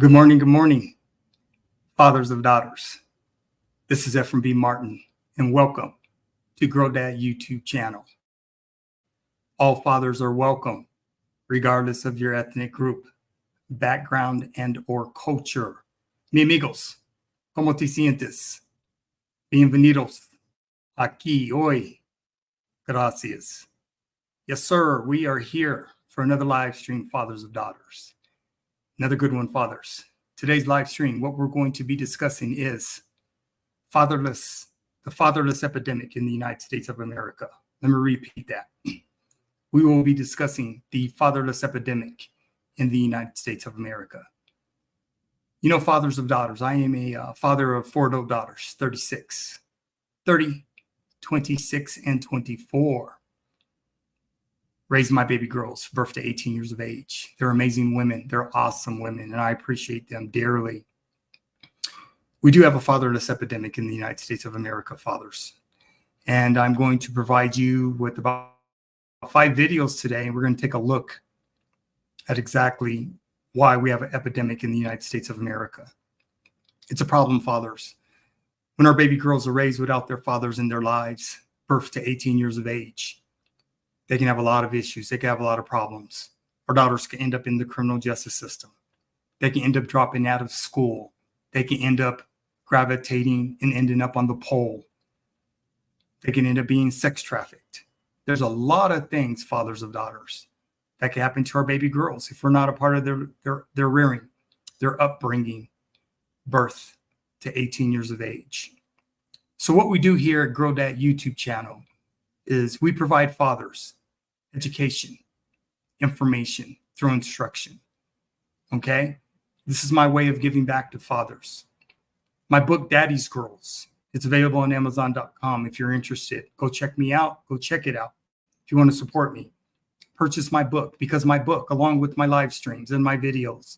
Good morning, fathers of daughters. This is F&B Martin, and welcome to Grow Dad YouTube channel. All fathers are welcome, regardless of your ethnic group, background, and or culture. Mi amigos, ¿cómo te sientes? Bienvenidos aquí hoy. Gracias. Yes, sir, we are here for another live stream, fathers of daughters. Another good one, fathers. Today's live stream, what we're going to be discussing is the fatherless epidemic in the United States of America. Let me repeat that. We will be discussing the fatherless epidemic in the United States of America. You know, fathers of daughters, I am a father of 4 adult daughters, 30, 26, and 24. Raised my baby girls, birth to 18 years of age. They're amazing women. They're awesome women, and I appreciate them dearly. We do have a fatherless epidemic in the United States of America, fathers. And I'm going to provide you with about 5 videos today, and we're going to take a look at exactly why we have an epidemic in the United States of America. It's a problem, fathers. When our baby girls are raised without their fathers in their lives, birth to 18 years of age, they can have a lot of issues. They can have a lot of problems. Our daughters can end up in the criminal justice system. They can end up dropping out of school. They can end up gravitating and ending up on the pole. They can end up being sex trafficked. There's a lot of things, fathers of daughters, that can happen to our baby girls if we're not a part of their rearing, their upbringing, birth to 18 years of age. So what we do here at Grow Dad YouTube channel is we provide fathers education, information through instruction. Okay? This is my way of giving back to fathers. My book, Daddy's Girls, it's available on Amazon.com. If you're interested, go check me out. Go check it out. If you want to support me, purchase my book, because my book, along with my live streams and my videos,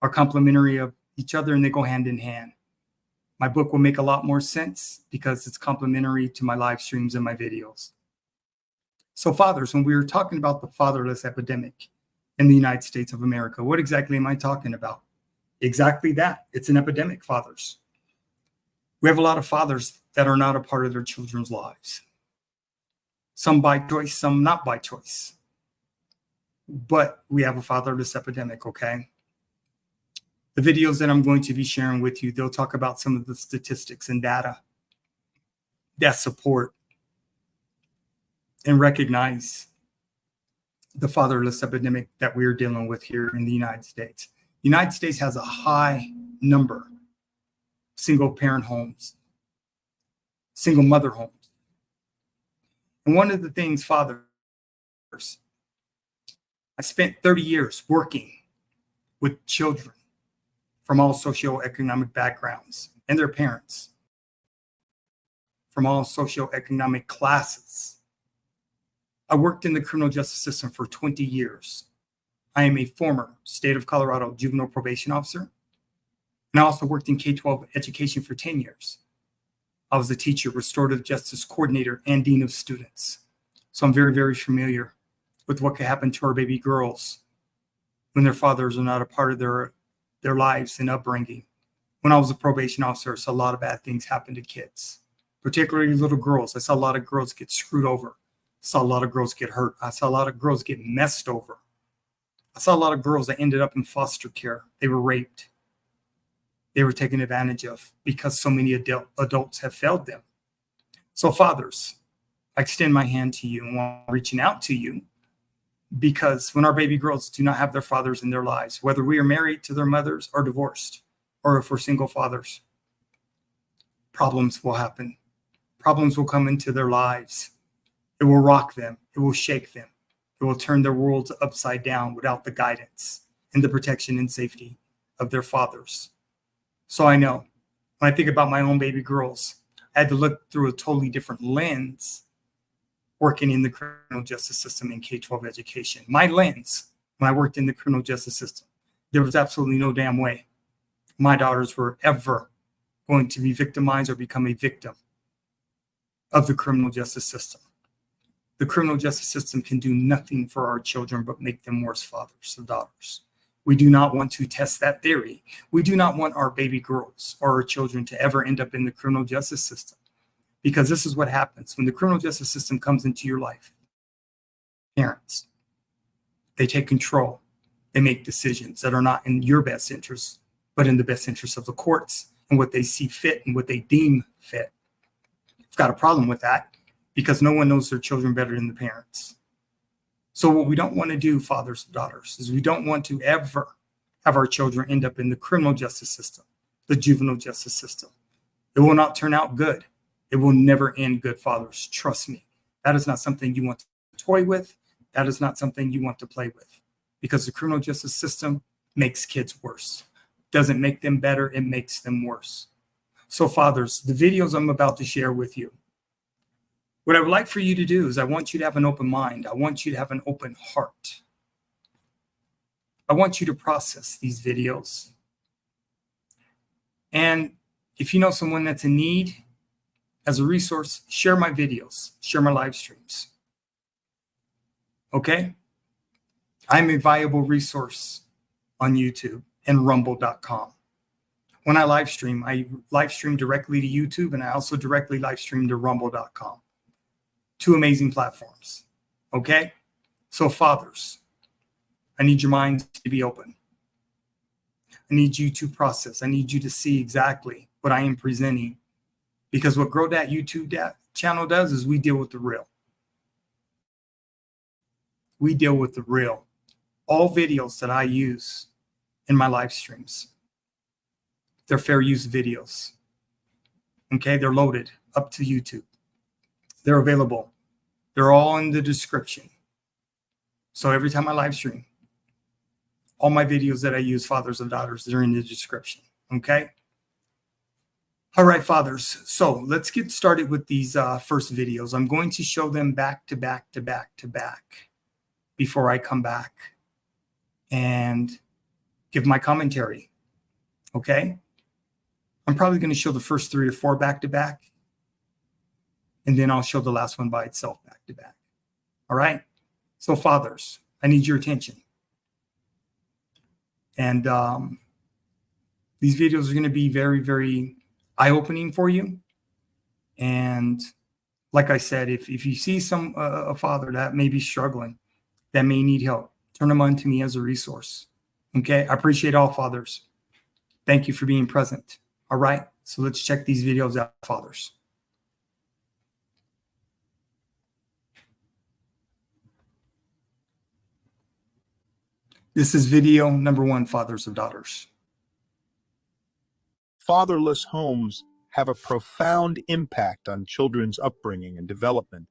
are complementary of each other and they go hand in hand. My book will make a lot more sense because it's complementary to my live streams and my videos. So fathers, when we were talking about the fatherless epidemic in the United States of America, what exactly am I talking about? Exactly that. It's an epidemic, fathers. We have a lot of fathers that are not a part of their children's lives. Some by choice, some not by choice. But we have a fatherless epidemic, okay? The videos that I'm going to be sharing with you, they'll talk about some of the statistics and data that support and recognize the fatherless epidemic that we are dealing with here in the United States. The United States has a high number of single parent homes, single mother homes. And one of the things, fathers, I spent 30 years working with children from all socioeconomic backgrounds and their parents, from all socioeconomic classes. I worked in the criminal justice system for 20 years. I am a former state of Colorado juvenile probation officer. And I also worked in K-12 education for 10 years. I was a teacher, restorative justice coordinator, and dean of students. So I'm very, very familiar with what can happen to our baby girls when their fathers are not a part of their lives and upbringing. When I was a probation officer, I saw a lot of bad things happen to kids, particularly little girls. I saw a lot of girls get screwed over. I saw a lot of girls get hurt. I saw a lot of girls get messed over. I saw a lot of girls that ended up in foster care. They were raped. They were taken advantage of because so many adults have failed them. So fathers, I extend my hand to you and I'm reaching out to you, because when our baby girls do not have their fathers in their lives, whether we are married to their mothers or divorced, or if we're single fathers, problems will happen. Problems will come into their lives. It will rock them. It will shake them. It will turn their worlds upside down without the guidance and the protection and safety of their fathers. So I know when I think about my own baby girls, I had to look through a totally different lens working in the criminal justice system in K-12 education. My lens, when I worked in the criminal justice system, there was absolutely no damn way my daughters were ever going to be victimized or become a victim of the criminal justice system. The criminal justice system can do nothing for our children but make them worse fathers or daughters. We do not want to test that theory. We do not want our baby girls or our children to ever end up in the criminal justice system, because this is what happens when the criminal justice system comes into your life. Parents, they take control. They make decisions that are not in your best interest, but in the best interest of the courts and what they see fit and what they deem fit. I've got a problem with that because no one knows their children better than the parents. So what we don't want to do, fathers and daughters, is we don't want to ever have our children end up in the criminal justice system, the juvenile justice system. It will not turn out good. It will never end good, fathers. Trust me. That is not something you want to toy with. That is not something you want to play with, because the criminal justice system makes kids worse. Doesn't make them better. It makes them worse. So fathers, the videos I'm about to share with you, what I would like for you to do is I want you to have an open mind. I want you to have an open heart. I want you to process these videos. And if you know someone that's in need, as a resource, share my videos, share my live streams. Okay? I'm a viable resource on YouTube and rumble.com. When I live stream directly to YouTube, and I also directly live stream to rumble.com. Two amazing platforms. Okay? So fathers, I need your minds to be open. I need you to process. I need you to see exactly what I am presenting. Because what Grow That YouTube channel does is we deal with the real. We deal with the real. All videos that I use in my live streams, they're fair use videos. Okay? They're loaded up to YouTube. They're available. They're all in the description. So every time I live stream, all my videos that I use, fathers and daughters, they're in the description. Okay? All right, fathers. So let's get started with these first videos. I'm going to show them back to back to back to back before I come back and give my commentary. Okay? I'm probably going to show the first 3 or 4 back to back. And then I'll show the last one by itself back to back. All right? So fathers, I need your attention. And these videos are going to be very, very eye-opening for you. And like I said, if you see a father that may be struggling, that may need help, turn them on to me as a resource. Okay? I appreciate all fathers. Thank you for being present. All right? So let's check these videos out, fathers. This is video number 1, fathers of daughters. Fatherless homes have a profound impact on children's upbringing and development.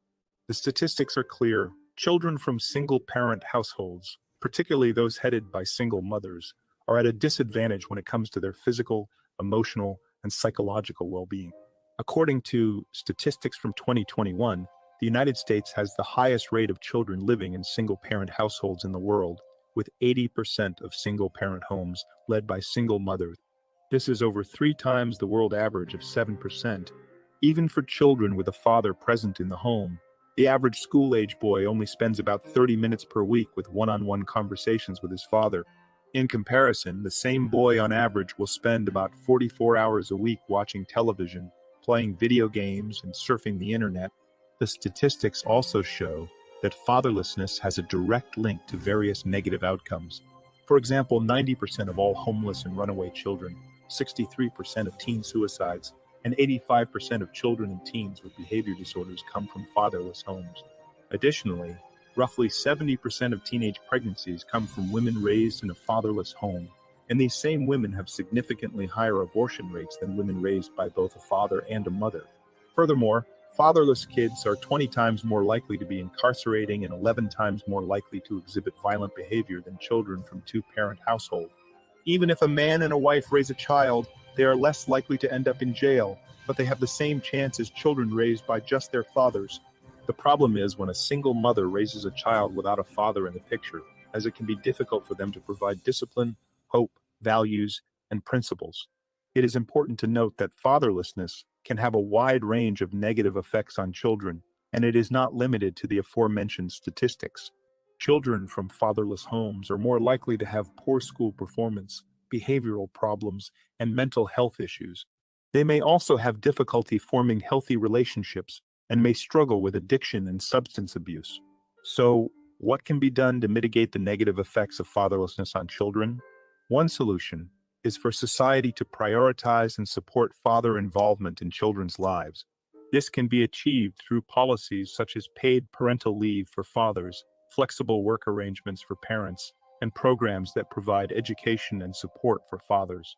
The statistics are clear. Children from single-parent households, particularly those headed by single mothers, are at a disadvantage when it comes to their physical, emotional, and psychological well-being. According to statistics from 2021, the United States has the highest rate of children living in single-parent households in the world, with 80% of single-parent homes led by single mothers. This is over 3 times the world average of 7%. Even for children with a father present in the home, the average school-age boy only spends about 30 minutes per week with one-on-one conversations with his father. In comparison, the same boy on average will spend about 44 hours a week watching television, playing video games, and surfing the internet. The statistics also show that fatherlessness has a direct link to various negative outcomes. For example, 90% of all homeless and runaway children, 63% of teen suicides, and 85% of children and teens with behavior disorders come from fatherless homes. Additionally, roughly 70% of teenage pregnancies come from women raised in a fatherless home, and these same women have significantly higher abortion rates than women raised by both a father and a mother. Furthermore, fatherless kids are 20 times more likely to be incarcerating and 11 times more likely to exhibit violent behavior than children from 2-parent households. Even if a man and a wife raise a child, they are less likely to end up in jail, but they have the same chance as children raised by just their fathers. The problem is when a single mother raises a child without a father in the picture, as it can be difficult for them to provide discipline, hope, values, and principles. It is important to note that fatherlessness can have a wide range of negative effects on children, and it is not limited to the aforementioned statistics. Children from fatherless homes are more likely to have poor school performance, behavioral problems, and mental health issues. They may also have difficulty forming healthy relationships and may struggle with addiction and substance abuse. So, what can be done to mitigate the negative effects of fatherlessness on children? One solution is for society to prioritize and support father involvement in children's lives. This can be achieved through policies such as paid parental leave for fathers, flexible work arrangements for parents, and programs that provide education and support for fathers.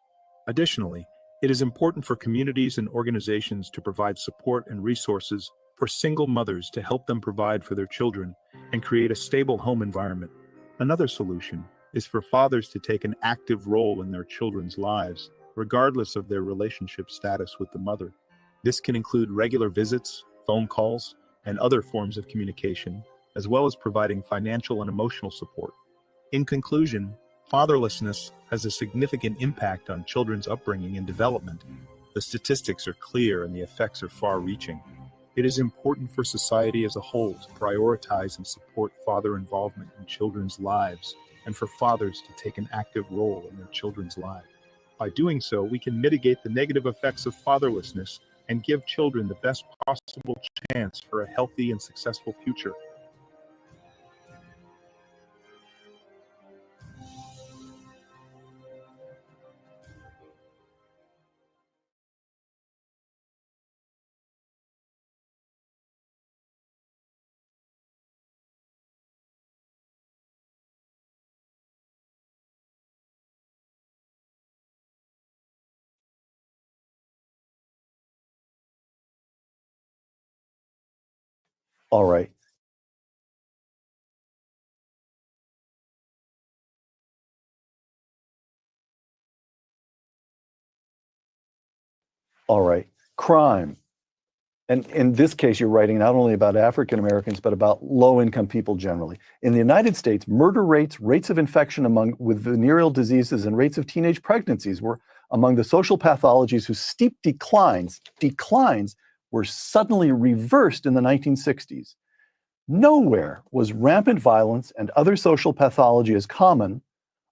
Additionally, it is important for communities and organizations to provide support and resources for single mothers to help them provide for their children and create a stable home environment. Another solution is for fathers to take an active role in their children's lives, regardless of their relationship status with the mother. This can include regular visits, phone calls, and other forms of communication, as well as providing financial and emotional support. In conclusion, fatherlessness has a significant impact on children's upbringing and development. The statistics are clear and the effects are far-reaching. It is important for society as a whole to prioritize and support father involvement in children's lives and for fathers to take an active role in their children's lives. By doing so, we can mitigate the negative effects of fatherlessness and give children the best possible chance for a healthy and successful future. All right. All right. Crime. And in this case, you're writing not only about African Americans, but about low-income people generally. In the United States, murder rates, rates of infection with venereal diseases, and rates of teenage pregnancies were among the social pathologies whose steep declines were suddenly reversed in the 1960s. Nowhere was rampant violence and other social pathology as common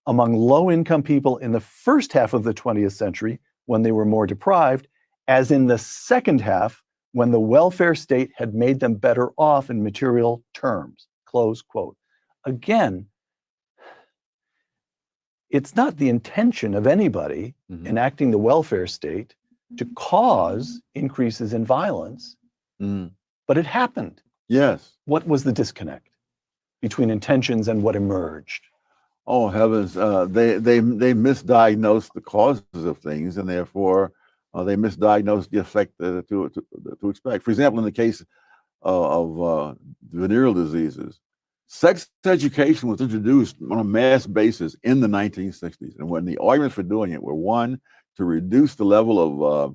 among low-income people in the first half of the 20th century, when they were more deprived, as in the second half, when the welfare state had made them better off in material terms, close quote. Again, it's not the intention of anybody enacting the welfare state to cause increases in violence, but it happened. Yes. What was the disconnect between intentions and what emerged? Oh heavens! They misdiagnosed the causes of things, and therefore they misdiagnosed the effect to expect. For example, in the case of venereal diseases, sex education was introduced on a mass basis in the 1960s, and when the arguments for doing it were one, to reduce the level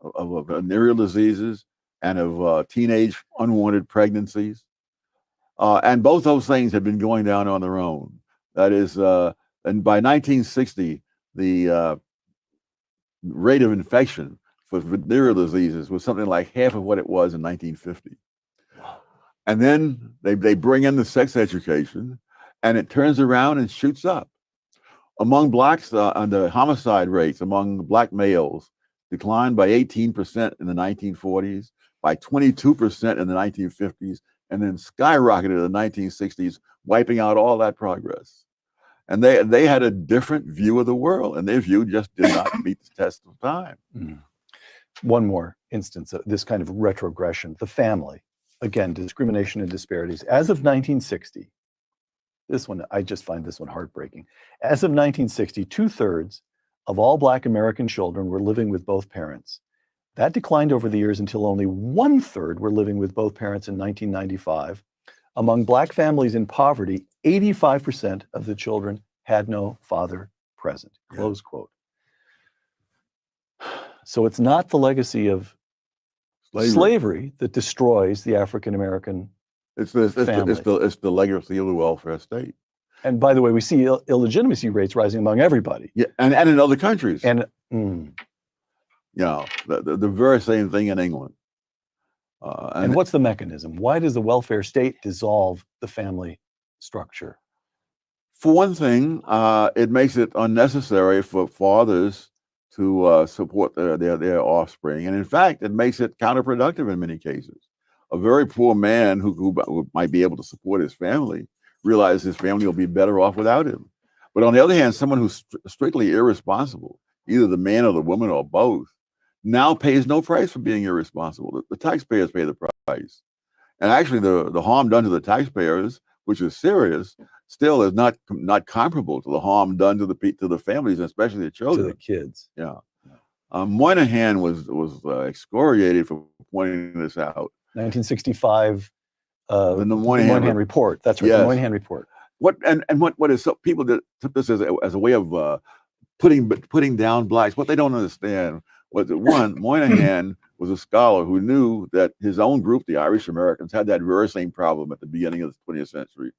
of venereal diseases and of teenage unwanted pregnancies, and both those things had been going down on their own. That is, and by 1960, the rate of infection for venereal diseases was something like half of what it was in 1950. And then they bring in the sex education, and it turns around and shoots up. Among blacks, the homicide rates among black males declined by 18% in the 1940s, by 22% in the 1950s, and then skyrocketed in the 1960s, wiping out all that progress. And they had a different view of the world, and their view just did not meet the test of time. One more instance of this kind of retrogression, the family. Again, discrimination and disparities. As of 1960, this one, I just find this one heartbreaking. As of 1960, 2/3 of all Black American children were living with both parents. That declined over the years until only 1/3 were living with both parents in 1995. Among Black families in poverty, 85% of the children had no father present, close quote. So it's not the legacy of slavery that destroys the African American family. It's the legacy of the welfare state. And by the way, we see illegitimacy rates rising among everybody. Yeah, and in other countries. And you know, the very same thing in England. And what's the mechanism? Why does the welfare state dissolve the family structure? For one thing, it makes it unnecessary for fathers to support their offspring, and in fact, it makes it counterproductive in many cases. A very poor man who might be able to support his family realizes his family will be better off without him. But on the other hand, someone who's strictly irresponsible, either the man or the woman or both, now pays no price for being irresponsible. The taxpayers pay the price. And actually, the harm done to the taxpayers, which is serious, still is not comparable to the harm done to the families, and especially the children. To the kids. Yeah. Moynihan was excoriated for pointing this out. 1965, The Moynihan Report. That's right, yes. the Moynihan Report. What is so people that took this as a way of putting down blacks. What they don't understand was that one, Moynihan was a scholar who knew that his own group, the Irish Americans, had that very same problem at the beginning of the 20th century.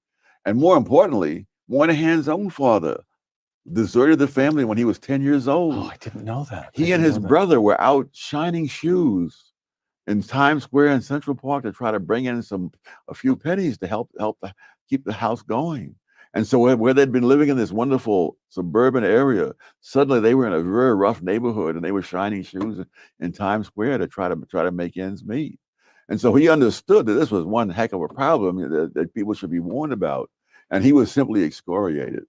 And more importantly, Moynihan's own father deserted the family when he was 10 years old. Oh, I didn't know that. He and his brother were out shining shoes in Times Square and Central Park to try to bring in a few pennies to help keep the house going. And so where they'd been living in this wonderful suburban area, suddenly they were in a very rough neighborhood, and they were shining shoes in Times Square to try to make ends meet. And so he understood that this was one heck of a problem that people should be warned about, and he was simply excoriated.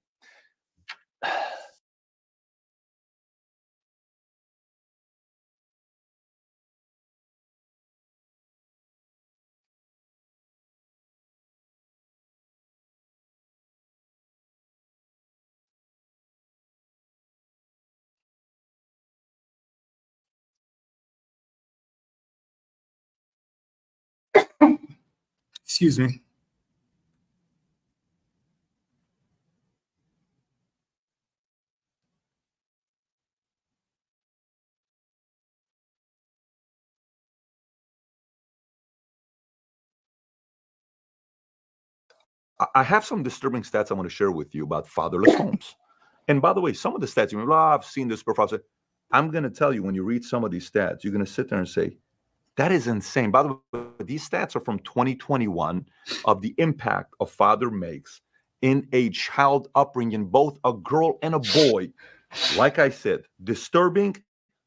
Excuse me. I have some disturbing stats I want to share with you about fatherless homes. And by the way, some of the stats, I've seen this before. I'm going to tell you, when you read some of these stats, you're going to sit there and say, that is insane. By the way, these stats are from 2021 of the impact a father makes in a child upbringing, both a girl and a boy. Like I said, disturbing,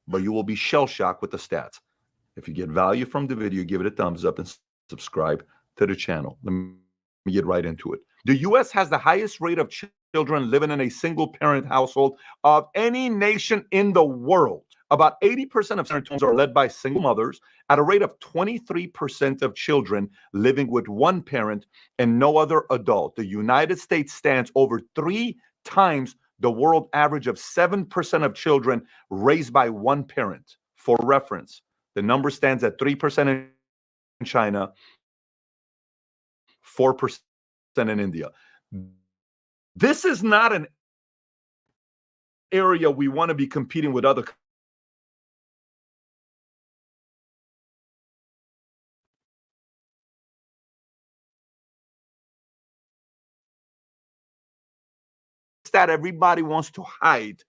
but you will be shell-shocked with the stats. If you get value from the video, give it a thumbs up and subscribe to the channel. Let me get right into it. The U.S. has the highest rate of children living in a single-parent household of any nation in the world. About 80% of homes are led by single mothers, at a rate of 23% of children living with one parent and no other adult. The United States stands over 3 times the world average of 7% of children raised by one parent. For reference, the number stands at 3% in China, 4% in India. This is not an area we want to be competing with other that everybody wants to hide.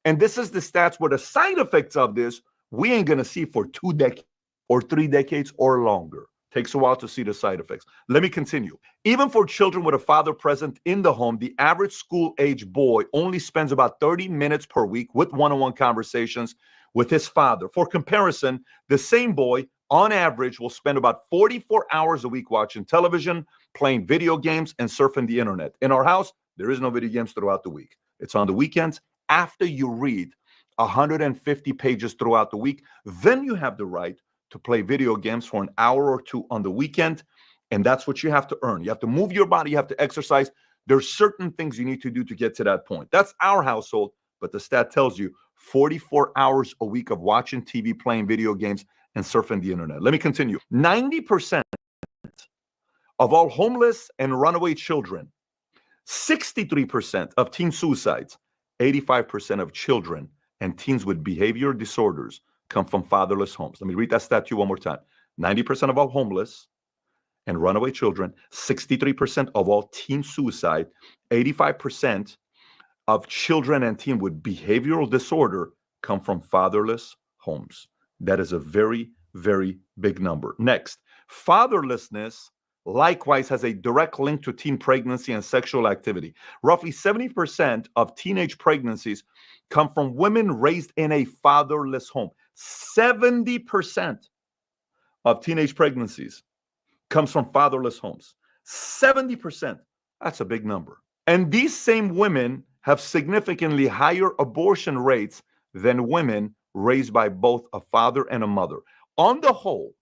And this is the stats where the side effects of this, we ain't going to see for 2 decades or 3 decades or longer. Takes a while to see the side effects. Let me continue. Even for children with a father present in the home, the average school-age boy only spends about 30 minutes per week with one-on-one conversations with his father. For comparison, the same boy, on average, will spend about 44 hours a week watching television, playing video games, and surfing the internet. In our house, there is no video games throughout the week. It's on the weekends. After you read 150 pages throughout the week, then you have the right to play video games for an hour or 2 on the weekend. And that's what you have to earn. You have to move your body. You have to exercise. There's certain things you need to do to get to that point. That's our household. But the stat tells you 44 hours a week of watching TV, playing video games, and surfing the internet. Let me continue. 90% of all homeless and runaway children, 63% of teen suicides, 85% of children and teens with behavioral disorders come from fatherless homes. Let me read that stat to you one more time. 90% of all homeless and runaway children, 63% of all teen suicide, 85% of children and teens with behavioral disorder come from fatherless homes. That is a very, very big number. Next, fatherlessness likewise has a direct link to teen pregnancy and sexual activity. Roughly 70% of teenage pregnancies come from women raised in a fatherless home. 70% of teenage pregnancies comes from fatherless homes. 70%. That's a big number. And these same women have significantly higher abortion rates than women raised by both a father and a mother. On the whole,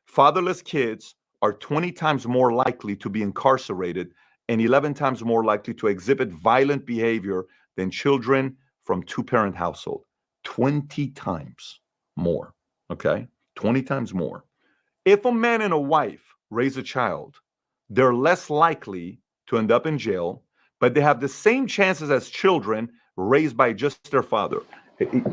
fatherless kids are 20 times more likely to be incarcerated and 11 times more likely to exhibit violent behavior than children from two-parent household. 20 times more, okay? 20 times more. If a man and a wife raise a child, they're less likely to end up in jail, but they have the same chances as children raised by just their father.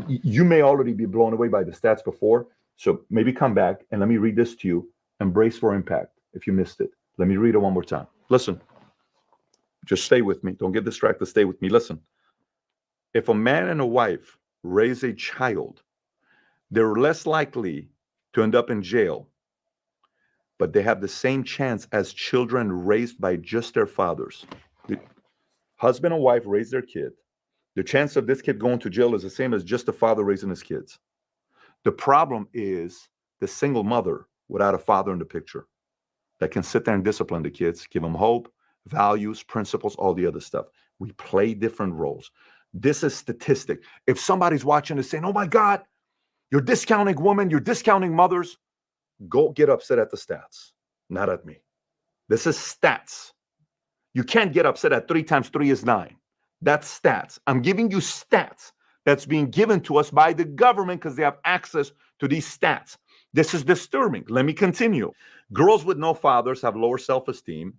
You may already be blown away by the stats before, so maybe come back and let me read this to you and brace for impact if you missed it. Let me read it one more time. Listen. Just stay with me. Don't get distracted. Stay with me. Listen. If a man and a wife raise a child, they're less likely to end up in jail, but they have the same chance as children raised by just their fathers. The husband and wife raise their kid. The chance of this kid going to jail is the same as just the father raising his kids. The problem is the single mother without a father in the picture that can sit there and discipline the kids, give them hope, values, principles, all the other stuff. We play different roles. This is statistic. If somebody's watching and saying, oh my God, you're discounting women, you're discounting mothers, go get upset at the stats, not at me. This is stats. You can't get upset at 3 times 3 is 9. That's stats. I'm giving you stats that's being given to us by the government because they have access to these stats. This is disturbing. Let me continue. Girls with no fathers have lower self-esteem.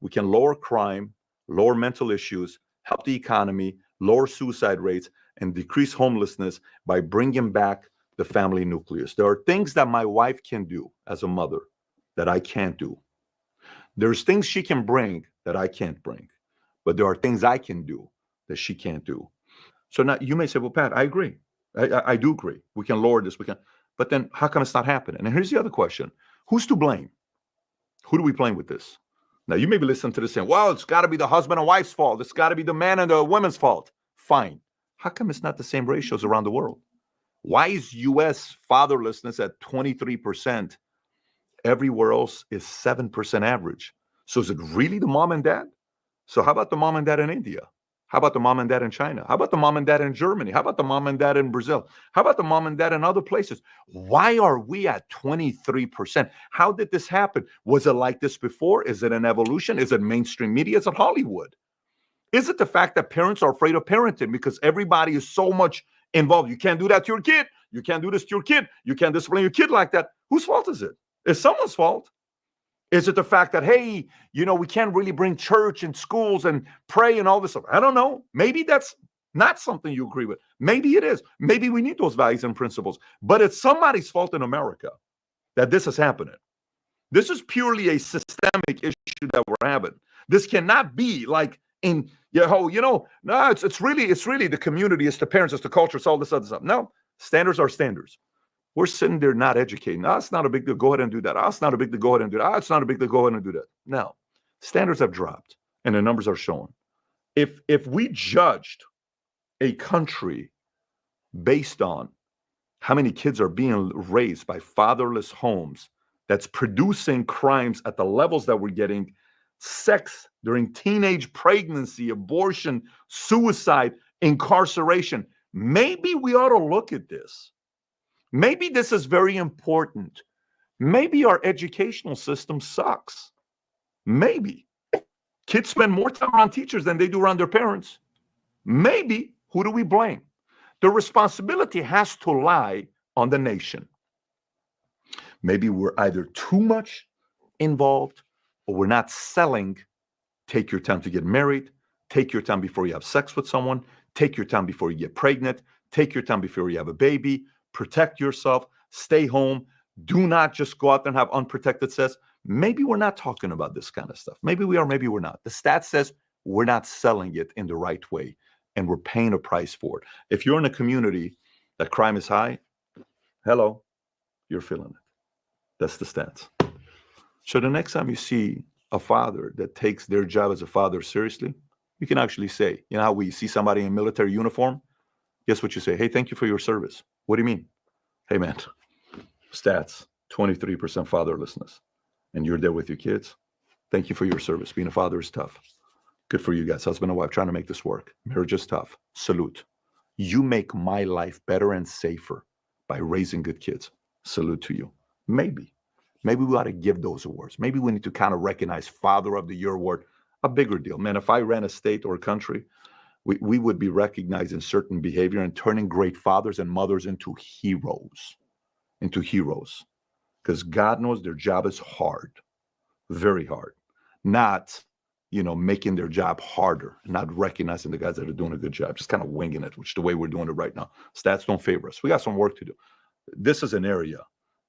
We can lower crime, lower mental issues, help the economy, lower suicide rates, and decrease homelessness by bringing back the family nucleus. There are things that my wife can do as a mother that I can't do. There's things she can bring that I can't bring, but there are things I can do that she can't do. So now you may say, well, Pat, I agree. I do agree. We can lower this. We can, but then how come it's not happening? And here's the other question. Who's to blame? Who do we blame with this? Now, you may be listening to this saying, well, it's got to be the husband and wife's fault. It's got to be the man and the woman's fault. Fine. How come it's not the same ratios around the world? Why is U.S. fatherlessness at 23%? Everywhere else is 7% average. So is it really the mom and dad? So how about the mom and dad in India? How about the mom and dad in China? How about the mom and dad in Germany? How about the mom and dad in Brazil? How about the mom and dad in other places? Why are we at 23%? How did this happen? Was it like this before? Is it an evolution? Is it mainstream media? Is it Hollywood? Is it the fact that parents are afraid of parenting because everybody is so much involved? You can't do that to your kid. You can't do this to your kid. You can't discipline your kid like that. Whose fault is it? It's someone's fault. Is it the fact that, hey, we can't really bring church and schools and pray and all this stuff? I don't know. Maybe that's not something you agree with. Maybe it is. Maybe we need those values and principles. But it's somebody's fault in America that this is happening. This is purely a systemic issue that we're having. This cannot be like no, it's really the community, it's the parents, it's the culture, it's all this other stuff. No, standards are standards. We're sitting there not educating. It's not a big deal. Go ahead and do that. It's not a big deal. Go ahead and do that. It's not a big deal. Go ahead and do that. No, standards have dropped and the numbers are showing. If we judged a country based on how many kids are being raised by fatherless homes that's producing crimes at the levels that we're getting, sex during teenage pregnancy, abortion, suicide, incarceration, maybe we ought to look at this. Maybe this is very important. Maybe our educational system sucks. Maybe. Kids spend more time around teachers than they do around their parents. Maybe. Who do we blame? The responsibility has to lie on the nation. Maybe we're either too much involved or we're not selling. Take your time to get married. Take your time before you have sex with someone. Take your time before you get pregnant. Take your time before you have a baby. Protect yourself, stay home. Do not just go out there and have unprotected sex. Maybe we're not talking about this kind of stuff. Maybe we are, maybe we're not. The stat says we're not selling it in the right way and we're paying a price for it. If you're in a community that crime is high, hello, you're feeling it. That's the stats. So the next time you see a father that takes their job as a father seriously, you can actually say, you know how we see somebody in military uniform? Guess what you say? Hey, thank you for your service. What do you mean? Hey, man, stats, 23% fatherlessness. And you're there with your kids. Thank you for your service. Being a father is tough. Good for you guys, husband and wife, trying to make this work. Marriage is tough. Salute. You make my life better and safer by raising good kids. Salute to you. Maybe we ought to give those awards. Maybe we need to kind of recognize Father of the Year award, a bigger deal. Man, if I ran a state or a country, we would be recognizing certain behavior and turning great fathers and mothers into heroes. Because God knows their job is hard, very hard. Not, making their job harder, not recognizing the guys that are doing a good job, just kind of winging it, which is the way we're doing it right now. Stats don't favor us. We got some work to do. This is an area,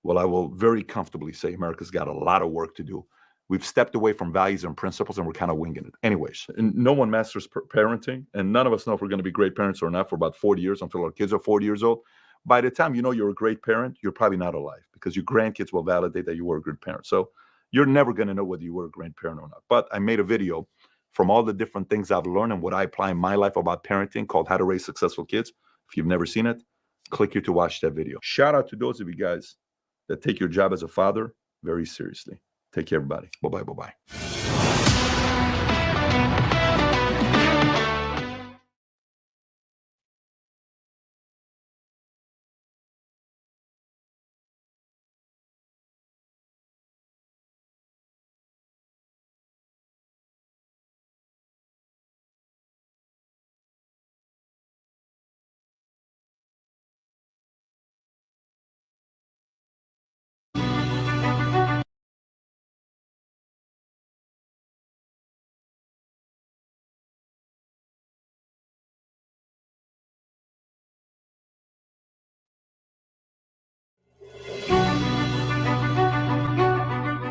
well, I will very comfortably say America's got a lot of work to do. We've stepped away from values and principles, and we're kind of winging it. Anyways, and no one masters parenting, and none of us know if we're going to be great parents or not for about 40 years until our kids are 40 years old. By the time you know you're a great parent, you're probably not alive because your grandkids will validate that you were a good parent. So you're never going to know whether you were a great parent or not. But I made a video from all the different things I've learned and what I apply in my life about parenting called How to Raise Successful Kids. If you've never seen it, click here to watch that video. Shout out to those of you guys that take your job as a father very seriously. Take care, everybody. Bye-bye, bye-bye.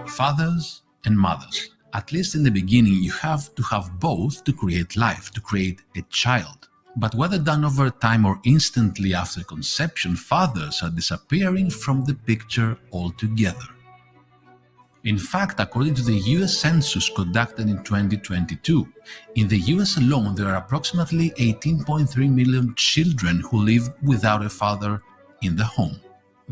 Fathers and mothers. At least in the beginning, you have to have both to create life, to create a child. But whether done over time or instantly after conception, fathers are disappearing from the picture altogether. In fact, according to the US Census conducted in 2022, in the US alone there are approximately 18.3 million children who live without a father in the home.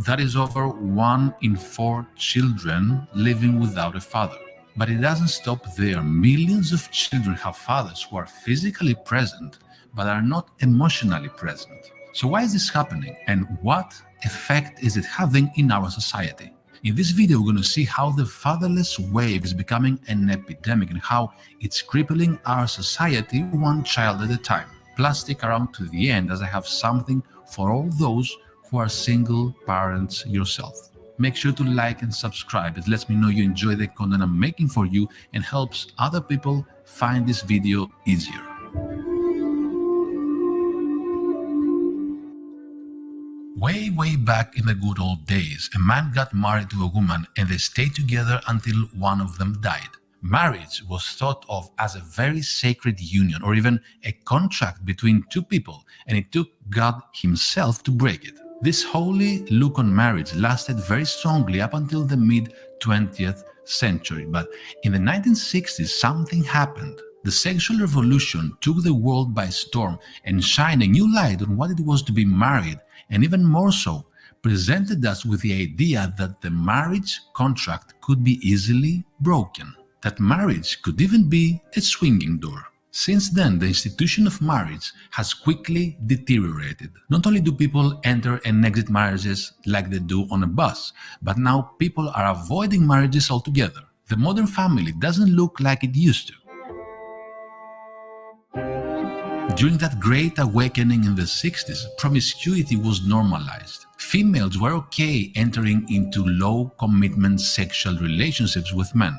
That is over 1 in 4 children living without a father. But it doesn't stop there. Millions of children have fathers who are physically present but are not emotionally present. So why is this happening, and what effect is it having in our society? In this video, we're going to see how the fatherless wave is becoming an epidemic and how it's crippling our society one child at a time. Plus, stick around to the end as I have something for all those who are single parents yourself. Make sure to like and subscribe. It lets me know you enjoy the content I'm making for you and helps other people find this video easier. Way back in the good old days, a man got married to a woman and they stayed together until one of them died. Marriage was thought of as a very sacred union or even a contract between two people, and it took God himself to break it. This holy look on marriage lasted very strongly up until the mid-20th century, but in the 1960s something happened. The sexual revolution took the world by storm and shined a new light on what it was to be married, and even more so, presented us with the idea that the marriage contract could be easily broken, that marriage could even be a swinging door. Since then, the institution of marriage has quickly deteriorated. Not only do people enter and exit marriages like they do on a bus, but now people are avoiding marriages altogether. The modern family doesn't look like it used to. During that great awakening in the 60s, promiscuity was normalized. Females were okay entering into low-commitment sexual relationships with men,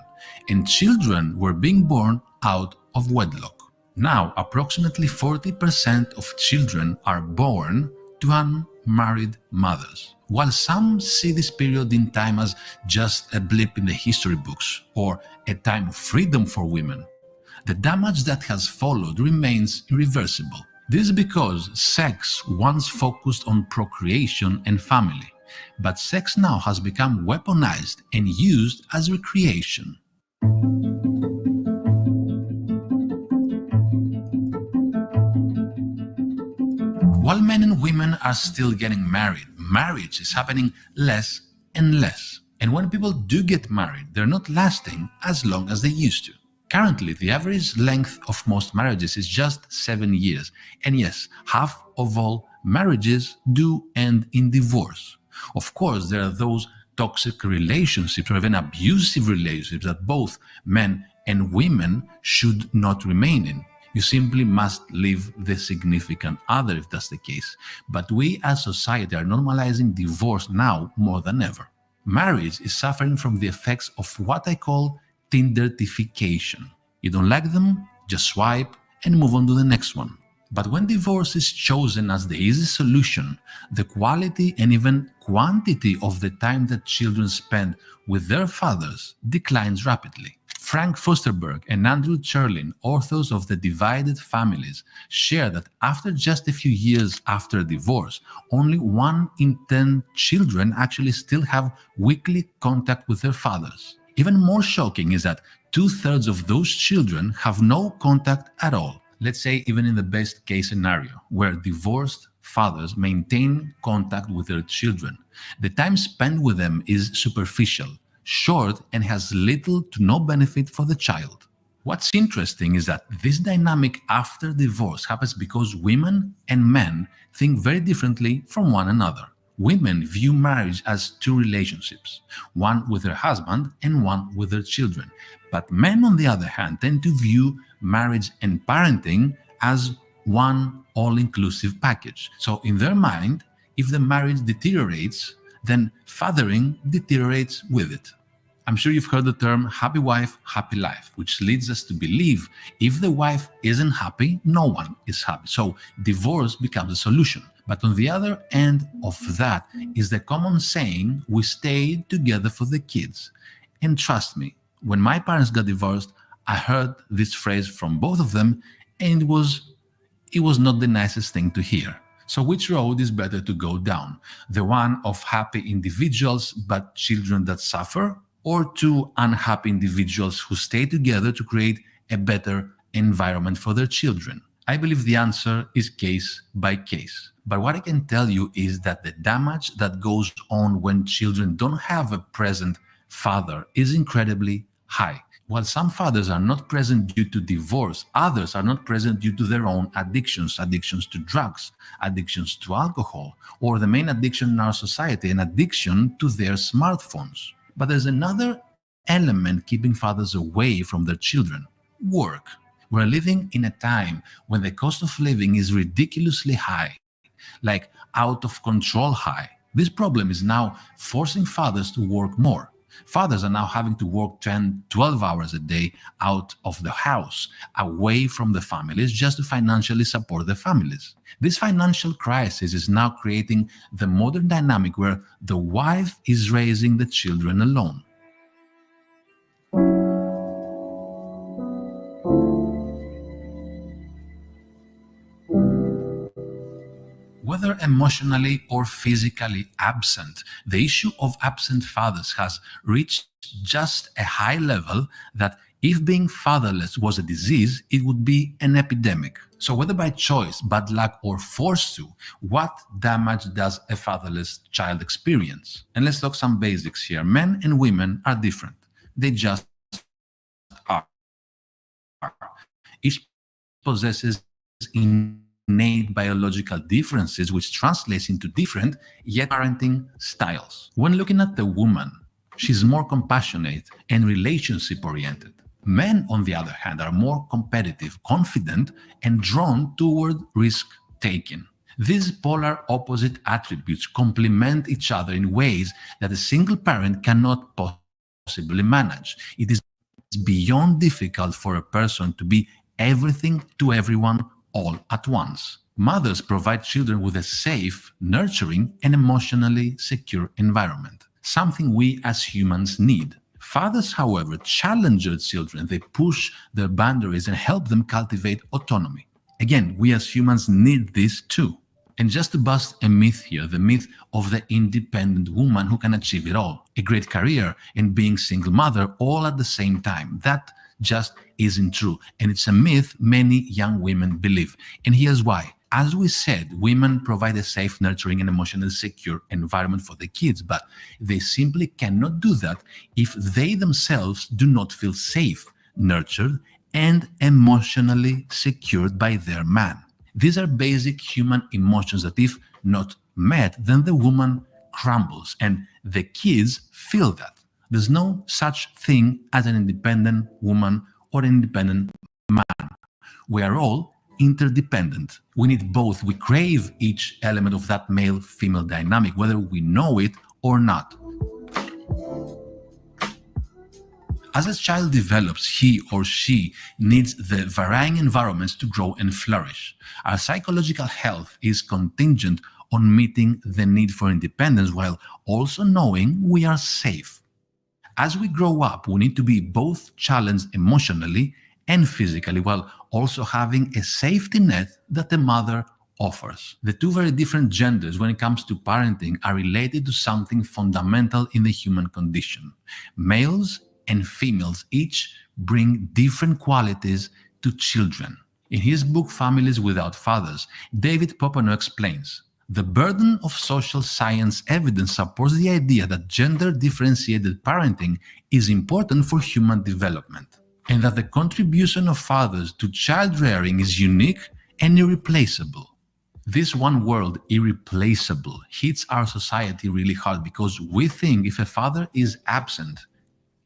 and children were being born out of wedlock. Now, approximately 40% of children are born to unmarried mothers. While some see this period in time as just a blip in the history books or a time of freedom for women, the damage that has followed remains irreversible. This is because sex once focused on procreation and family, But sex now has become weaponized and used as recreation. While men and women are still getting married, marriage is happening less and less. And when people do get married, they're not lasting as long as they used to. Currently, the average length of most marriages is just 7 years. And yes, half of all marriages do end in divorce. Of course, there are those toxic relationships or even abusive relationships that both men and women should not remain in. You simply must leave the significant other if that's the case. But we as society are normalizing divorce now more than ever. Marriage is suffering from the effects of what I call Tinderification. You don't like them, just swipe and move on to the next one. But when divorce is chosen as the easy solution, the quality and even quantity of the time that children spend with their fathers declines rapidly. Frank Fusterberg and Andrew Cherlin, authors of The Divided Families, share that after just a few years after divorce, only 1 in 10 children actually still have weekly contact with their fathers. Even more shocking is that 2/3 of those children have no contact at all. Let's say even in the best case scenario, where divorced fathers maintain contact with their children, the time spent with them is superficial, short, and has little to no benefit for the child. What's interesting is that this dynamic after divorce happens because women and men think very differently from one another. Women view marriage as 2 relationships, one with their husband and one with their children. But men, on the other hand, tend to view marriage and parenting as one all-inclusive package. So in their mind, if the marriage deteriorates, then fathering deteriorates with it. I'm sure you've heard the term happy wife, happy life, which leads us to believe if the wife isn't happy, no one is happy. So divorce becomes a solution. But on the other end of that is the common saying, we stay together for the kids. And trust me, when my parents got divorced, I heard this phrase from both of them, and it was not the nicest thing to hear. So which road is better to go down? The one of happy individuals but children that suffer, or 2 unhappy individuals who stay together to create a better environment for their children? I believe the answer is case by case. But what I can tell you is that the damage that goes on when children don't have a present father is incredibly high. While some fathers are not present due to divorce, others are not present due to their own addictions to drugs, addictions to alcohol, or the main addiction in our society, an addiction to their smartphones. But there's another element keeping fathers away from their children: work. We're living in a time when the cost of living is ridiculously high, like out of control high. This problem is now forcing fathers to work more. Fathers are now having to work 10, 12 hours a day out of the house, away from the families, just to financially support the families. This financial crisis is now creating the modern dynamic where the wife is raising the children alone. Whether emotionally or physically absent, the issue of absent fathers has reached just a high level that if being fatherless was a disease, it would be an epidemic. So whether by choice, bad luck, or forced to, what damage does a fatherless child experience? And let's talk some basics here. Men and women are different. They just are. Each possesses innate biological differences, which translates into different yet parenting styles. When looking at the woman, she's more compassionate and relationship-oriented. Men, on the other hand, are more competitive, confident, and drawn toward risk-taking. These polar opposite attributes complement each other in ways that a single parent cannot possibly manage. It is beyond difficult for a person to be everything to everyone all at once. Mothers provide children with a safe, nurturing, and emotionally secure environment, something we as humans need. Fathers, however, challenge their children. They push their boundaries and help them cultivate autonomy. Again, we as humans need this too. And just to bust a myth here, the myth of the independent woman who can achieve it all, a great career and being single mother all at the same time. That just isn't true. And it's a myth many young women believe. And here's why. As we said, women provide a safe, nurturing, and emotionally secure environment for the kids, but they simply cannot do that if they themselves do not feel safe, nurtured, and emotionally secured by their man. These are basic human emotions that, if not met, then the woman crumbles, and the kids feel that. There's no such thing as an independent woman or an independent man. We are all interdependent. We need both. We crave each element of that male-female dynamic, whether we know it or not. As a child develops, he or she needs the varying environments to grow and flourish. Our psychological health is contingent on meeting the need for independence while also knowing we are safe. As we grow up, we need to be both challenged emotionally and physically, while also having a safety net that the mother offers. The two very different genders when it comes to parenting are related to something fundamental in the human condition. Males and females each bring different qualities to children. In his book, Families Without Fathers, David Popenoe explains, the burden of social science evidence supports the idea that gender-differentiated parenting is important for human development, and that the contribution of fathers to child rearing is unique and irreplaceable. This one word, irreplaceable, hits our society really hard because we think if a father is absent,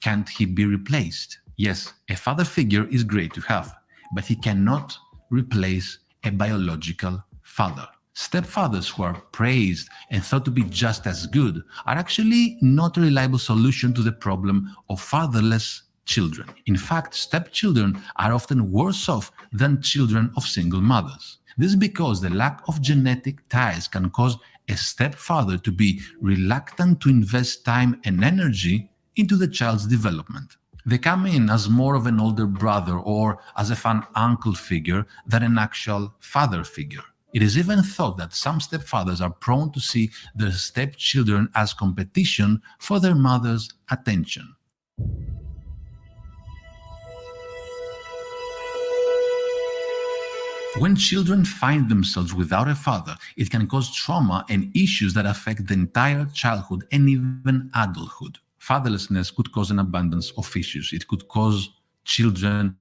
can't he be replaced? Yes, a father figure is great to have, but he cannot replace a biological father. Stepfathers who are praised and thought to be just as good are actually not a reliable solution to the problem of fatherless children. In fact, stepchildren are often worse off than children of single mothers. This is because the lack of genetic ties can cause a stepfather to be reluctant to invest time and energy into the child's development. They come in as more of an older brother or as a fun uncle figure than an actual father figure. It is even thought that some stepfathers are prone to see their stepchildren as competition for their mother's attention. When children find themselves without a father, it can cause trauma and issues that affect the entire childhood and even adulthood. Fatherlessness could cause an abundance of issues. It could cause children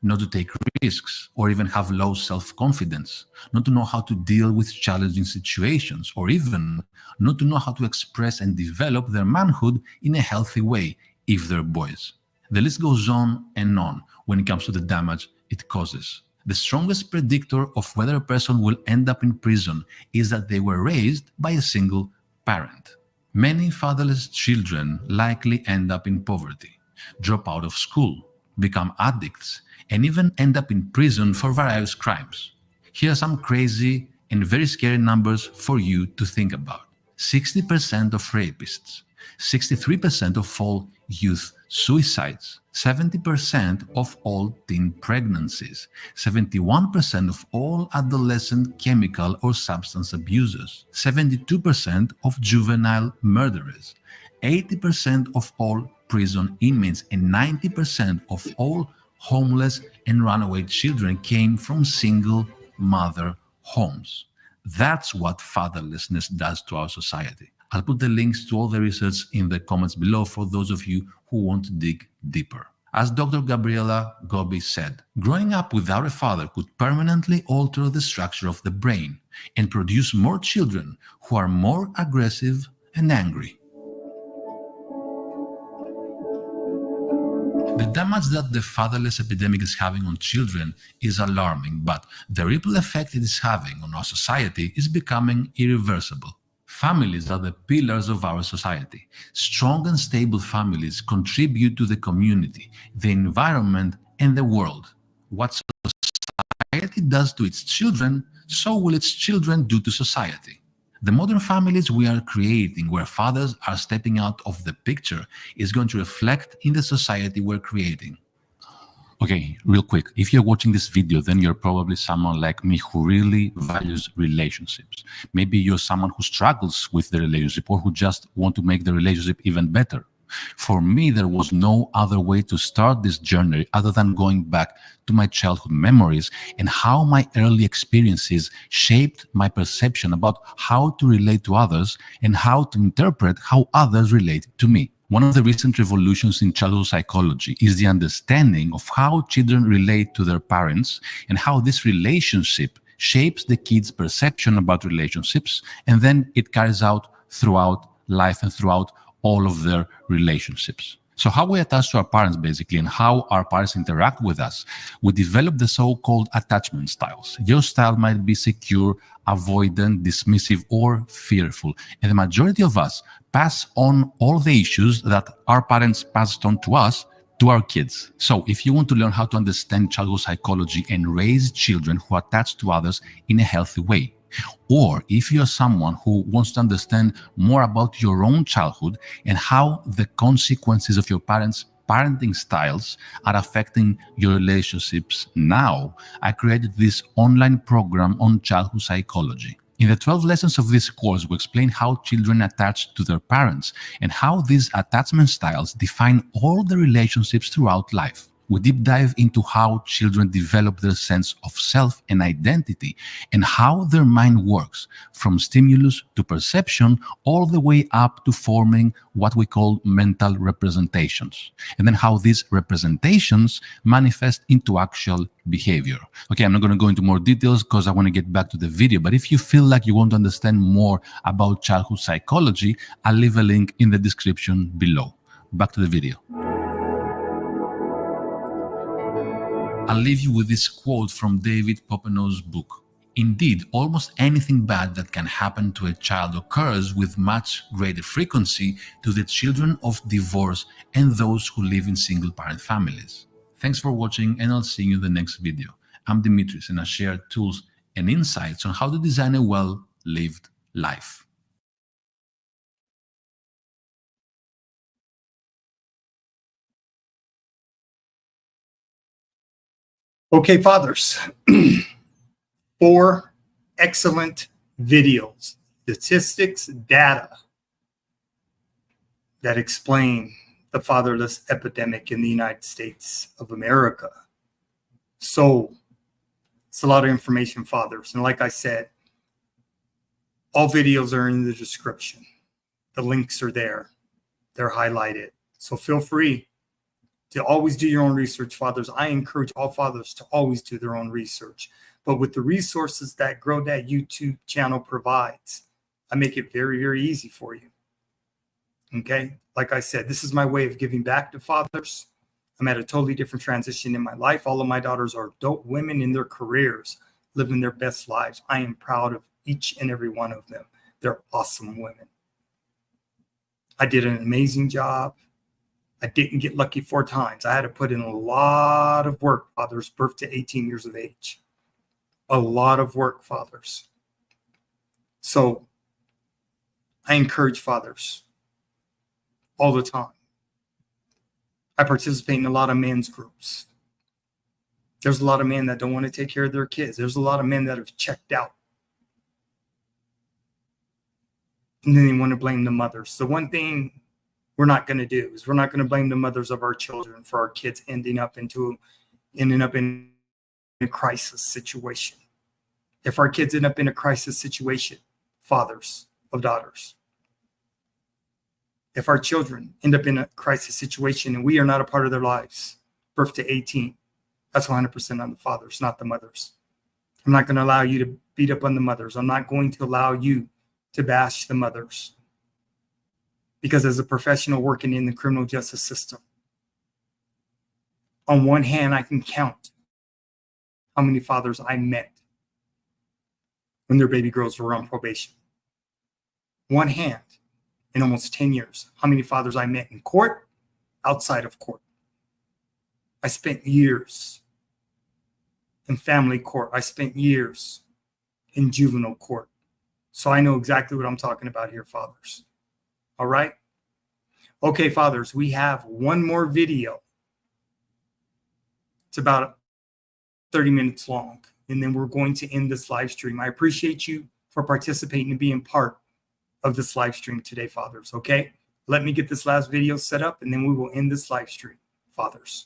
not to take risks or even have low self-confidence, not to know how to deal with challenging situations, or even not to know how to express and develop their manhood in a healthy way if they're boys. The list goes on and on when it comes to the damage it causes. The strongest predictor of whether a person will end up in prison is that they were raised by a single parent. Many fatherless children likely end up in poverty, drop out of school, become addicts, and even end up in prison for various crimes. Here are some crazy and very scary numbers for you to think about. 60% of rapists, 63% of all youth suicides, 70% of all teen pregnancies, 71% of all adolescent chemical or substance abusers, 72% of juvenile murderers, 80% of all prison inmates, and 90% of all homeless and runaway children came from single mother homes. That's what fatherlessness does to our society. I'll put the links to all the research in the comments below for those of you who want to dig deeper. As Dr. Gabriela Gobi said, growing up without a father could permanently alter the structure of the brain and produce more children who are more aggressive and angry. The damage that the fatherless epidemic is having on children is alarming, but the ripple effect it is having on our society is becoming irreversible. Families are the pillars of our society. Strong and stable families contribute to the community, the environment, and the world. What society does to its children, so will its children do to society. The modern families we are creating, where fathers are stepping out of the picture, is going to reflect in the society we're creating. Okay, real quick. If you're watching this video, then you're probably someone like me who really values relationships. Maybe you're someone who struggles with the relationship or who just want to make the relationship even better. For me, there was no other way to start this journey other than going back to my childhood memories and how my early experiences shaped my perception about how to relate to others and how to interpret how others relate to me. One of the recent revolutions in childhood psychology is the understanding of how children relate to their parents and how this relationship shapes the kids' perception about relationships, and then it carries out throughout life and throughout all of their relationships. So how we attach to our parents, basically, and how our parents interact with us, we develop the so-called attachment styles. Your style might be secure, avoidant, dismissive, or fearful. And the majority of us pass on all the issues that our parents passed on to us to our kids. So if you want to learn how to understand childhood psychology and raise children who attach to others in a healthy way, or if you're someone who wants to understand more about your own childhood and how the consequences of your parents' parenting styles are affecting your relationships now, I created this online program on childhood psychology. In the 12 lessons of this course, we explain how children attach to their parents and how these attachment styles define all the relationships throughout life. We deep dive into how children develop their sense of self and identity and how their mind works, from stimulus to perception, all the way up to forming what we call mental representations, and then how these representations manifest into actual behavior. Okay, I'm not going to go into more details because I want to get back to the video, but if you feel like you want to understand more about childhood psychology, I'll leave a link in the description below. Back to the video. I'll leave you with this quote from David Popenoe's book. Indeed, almost anything bad that can happen to a child occurs with much greater frequency to the children of divorce and those who live in single-parent families. Thanks for watching, and I'll see you in the next video. I'm Dimitris, and I share tools and insights on how to design a well-lived life. Okay, fathers, 4 excellent videos, statistics, data that explain the fatherless epidemic in the United States of America. So it's a lot of information, fathers. And like I said, all videos are in the description. The links are there. They're highlighted. So feel free to always do your own research, fathers. I encourage all fathers to always do their own research. But with the resources that Grow That YouTube channel provides, I make it very, very easy for you. Okay? Like I said, this is my way of giving back to fathers. I'm at a totally different transition in my life. All of my daughters are adult women in their careers, living their best lives. I am proud of each and every one of them. They're awesome women. I did an amazing job. I didn't get lucky 4 times. I had to put in a lot of work, fathers, birth to 18 years of age. A lot of work, fathers. So I encourage fathers all the time. I participate in a lot of men's groups. There's a lot of men that don't want to take care of their kids. There's a lot of men that have checked out. And then they want to blame the mothers. The one thing we're not going to do is we're not going to blame the mothers of our children for our kids ending up in a crisis situation. If our kids end up in a crisis situation, fathers of daughters, if our children end up in a crisis situation and we are not a part of their lives, birth to 18, that's 100% on the fathers, not the mothers. I'm not going to allow you to beat up on the mothers. I'm not going to allow you to bash the mothers. Because as a professional working in the criminal justice system, on one hand, I can count how many fathers I met when their baby girls were on probation. One hand, in almost 10 years, how many fathers I met in court, outside of court. I spent years in family court. I spent years in juvenile court. So I know exactly what I'm talking about here, fathers. All right? Okay, fathers, we have one more video It's about 30 minutes long. And then we're going to end this live stream. I appreciate you for participating and being part of this live stream today, fathers. Okay? Let me get this last video set up, and then we will end this live stream, fathers.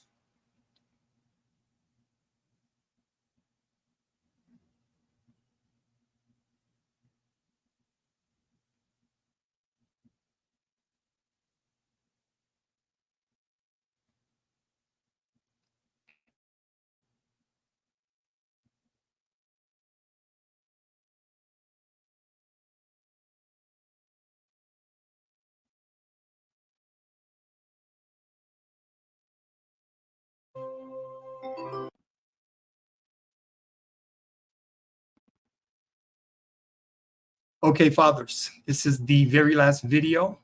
Okay, fathers, this is the very last video,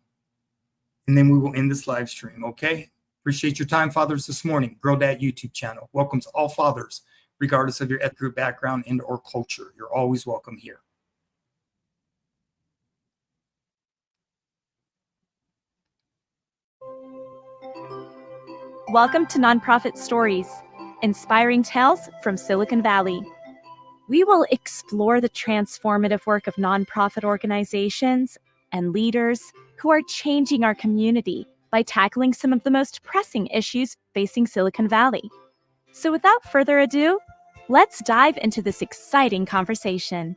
and then we will end this live stream, okay? Appreciate your time, fathers, this morning. Girl Dad YouTube channel welcomes all fathers, regardless of your ethnic group background and or culture. You're always welcome here. Welcome to Nonprofit Stories, inspiring tales from Silicon Valley. We will explore the transformative work of nonprofit organizations and leaders who are changing our community by tackling some of the most pressing issues facing Silicon Valley. So without further ado, let's dive into this exciting conversation.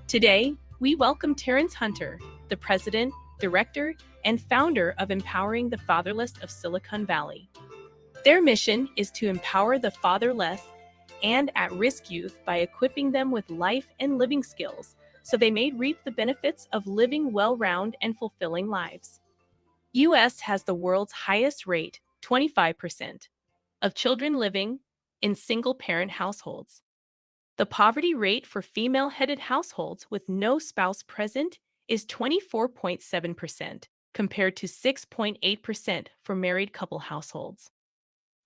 Today, we welcome Terrence Hunter, the president, director, and founder of Empowering the Fatherless of Silicon Valley. Their mission is to empower the fatherless and at-risk youth by equipping them with life and living skills so they may reap the benefits of living well-rounded and fulfilling lives. U.S. has the world's highest rate, 25%, of children living in single-parent households. The poverty rate for female-headed households with no spouse present is 24.7%, compared to 6.8% for married couple households.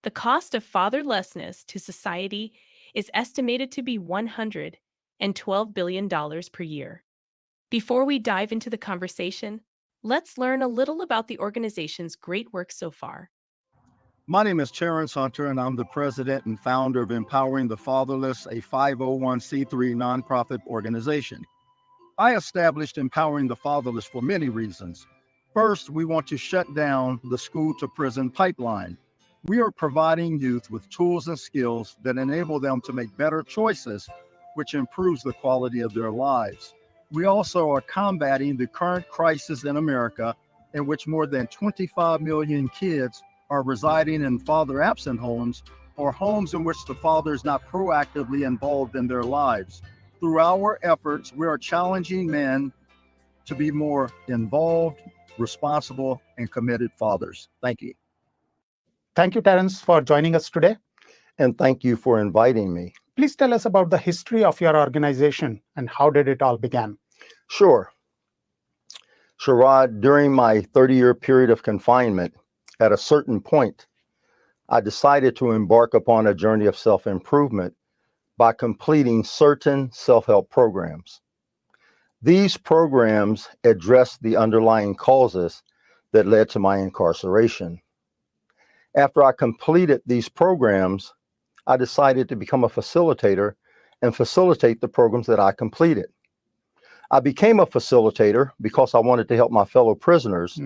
The cost of fatherlessness to society is estimated to be $112 billion per year. Before we dive into the conversation, let's learn a little about the organization's great work so far. My name is Terrence Hunter, and I'm the president and founder of Empowering the Fatherless, a 501c3 nonprofit organization. I established Empowering the Fatherless for many reasons. First, we want to shut down the school-to-prison pipeline. We are providing youth with tools and skills that enable them to make better choices, which improves the quality of their lives. We also are combating the current crisis in America, in which more than 25 million kids are residing in father-absent homes or homes in which the father is not proactively involved in their lives. Through our efforts, we are challenging men to be more involved, responsible, and committed fathers. Thank you. Thank you, Terrence, for joining us today. And thank you for inviting me. Please tell us about the history of your organization and how did it all begin? Sure. Sherrod, during my 30-year period of confinement, at a certain point, I decided to embark upon a journey of self-improvement by completing certain self-help programs. These programs addressed the underlying causes that led to my incarceration. After I completed these programs, I decided to become a facilitator and facilitate the programs that I completed. I became a facilitator because I wanted to help my fellow prisoners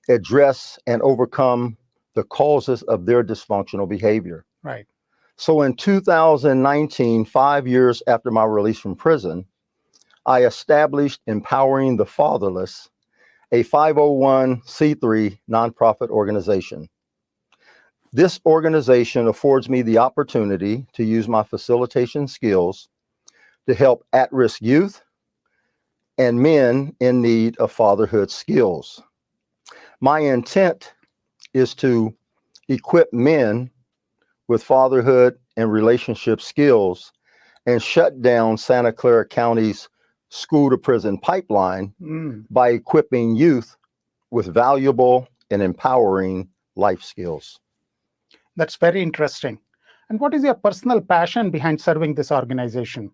address and overcome the causes of their dysfunctional behavior. Right. So in 2019, 5 years after my release from prison, I established Empowering the Fatherless, a 501c3 nonprofit organization. This organization affords me the opportunity to use my facilitation skills to help at-risk youth and men in need of fatherhood skills. My intent is to equip men with fatherhood and relationship skills and shut down Santa Clara County's school-to-prison pipeline by equipping youth with valuable and empowering life skills. That's very interesting. And what is your personal passion behind serving this organization?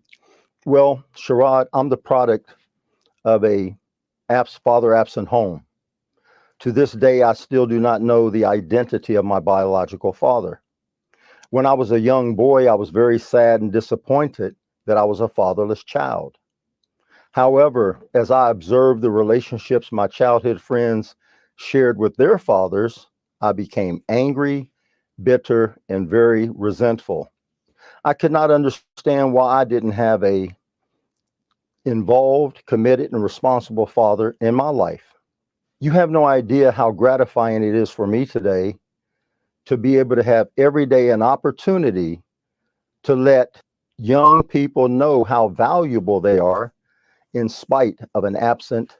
Well, Sherrod, I'm the product of a father-absent home. To this day, I still do not know the identity of my biological father. When I was a young boy, I was very sad and disappointed that I was a fatherless child. However, as I observed the relationships my childhood friends shared with their fathers, I became angry, bitter, and very resentful. I could not understand why I didn't have a involved, committed, and responsible father in my life. You have no idea how gratifying it is for me today to be able to have every day an opportunity to let young people know how valuable they are in spite of an absent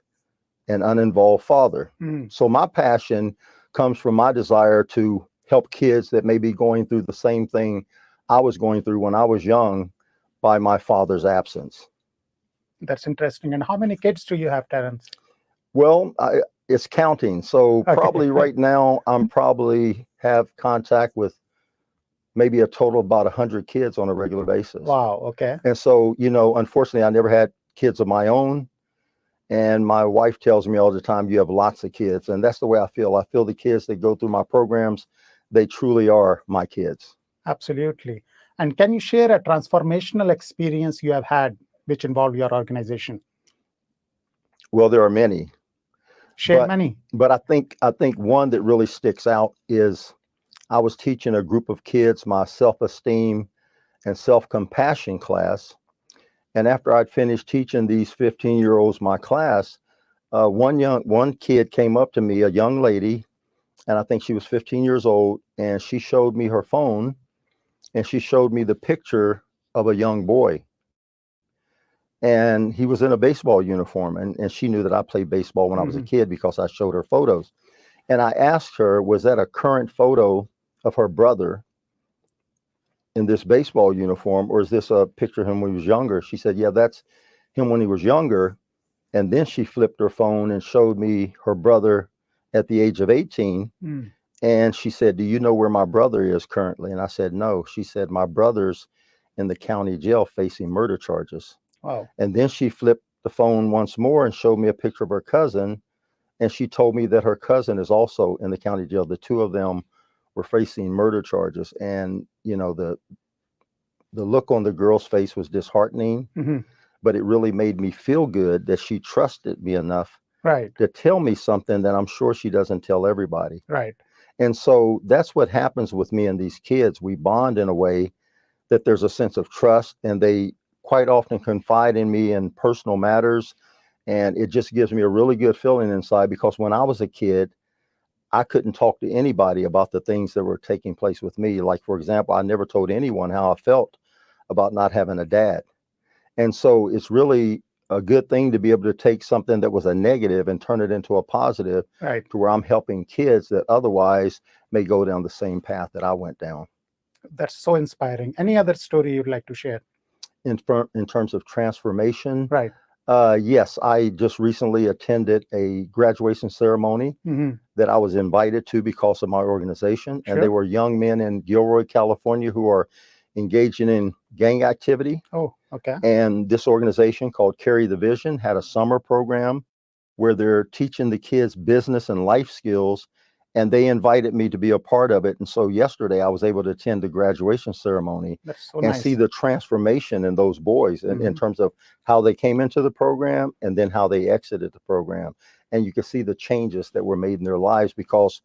and uninvolved father. So my passion comes from my desire to help kids that may be going through the same thing I was going through when I was young by my father's absence. That's interesting. And how many kids do you have, Terrence? Well, it's counting. So probably right now, I'm probably have contact with maybe a total of about 100 kids on a regular basis. Wow. Okay. And so, you know, unfortunately, I never had kids of my own. And my wife tells me all the time, you have lots of kids. And that's the way I feel. I feel the kids that go through my programs, they truly are my kids. Absolutely. And can you share a transformational experience you have had which involved your organization? Well, there are many. Share many. But I think one that really sticks out is I was teaching a group of kids my self-esteem and self-compassion class. And after I'd finished teaching these 15-year-olds my class, one kid came up to me, a young lady, and I think she was 15 years old, and she showed me her phone, and she showed me the picture of a young boy. And he was in a baseball uniform, and she knew that I played baseball when I was a kid because I showed her photos. And I asked her, was that a current photo of her brother in this baseball uniform, or is this a picture of him when he was younger? She said, yeah, that's him when he was younger. And then she flipped her phone and showed me her brother at the age of 18. And she said, do you know where my brother is currently? And I said, no. She said, my brother's in the county jail facing murder charges. Wow. And then she flipped the phone once more and showed me a picture of her cousin. And she told me that her cousin is also in the county jail. The two of them were facing murder charges. And, you know, the look on the girl's face was disheartening, but it really made me feel good that she trusted me enough to tell me something that I'm sure she doesn't tell everybody. Right. And so that's what happens with me and these kids. We bond in a way that there's a sense of trust, and they quite often confide in me in personal matters. And it just gives me a really good feeling inside, because when I was a kid, I couldn't talk to anybody about the things that were taking place with me. Like, for example, I never told anyone how I felt about not having a dad. And so it's really a good thing to be able to take something that was a negative and turn it into a positive, right, to where I'm helping kids that otherwise may go down the same path that I went down. That's so inspiring. Any other story you'd like to share? In terms of transformation, right? Yes, I just recently attended a graduation ceremony that I was invited to because of my organization. Sure. And they were young men in Gilroy, California, who are engaging in gang activity. Oh, okay. And this organization called Carry the Vision had a summer program where they're teaching the kids business and life skills, and they invited me to be a part of it. And so yesterday I was able to attend the graduation ceremony. That's so and nice. see the transformation in those boys in terms of how they came into the program and then how they exited the program. And you can see the changes that were made in their lives, because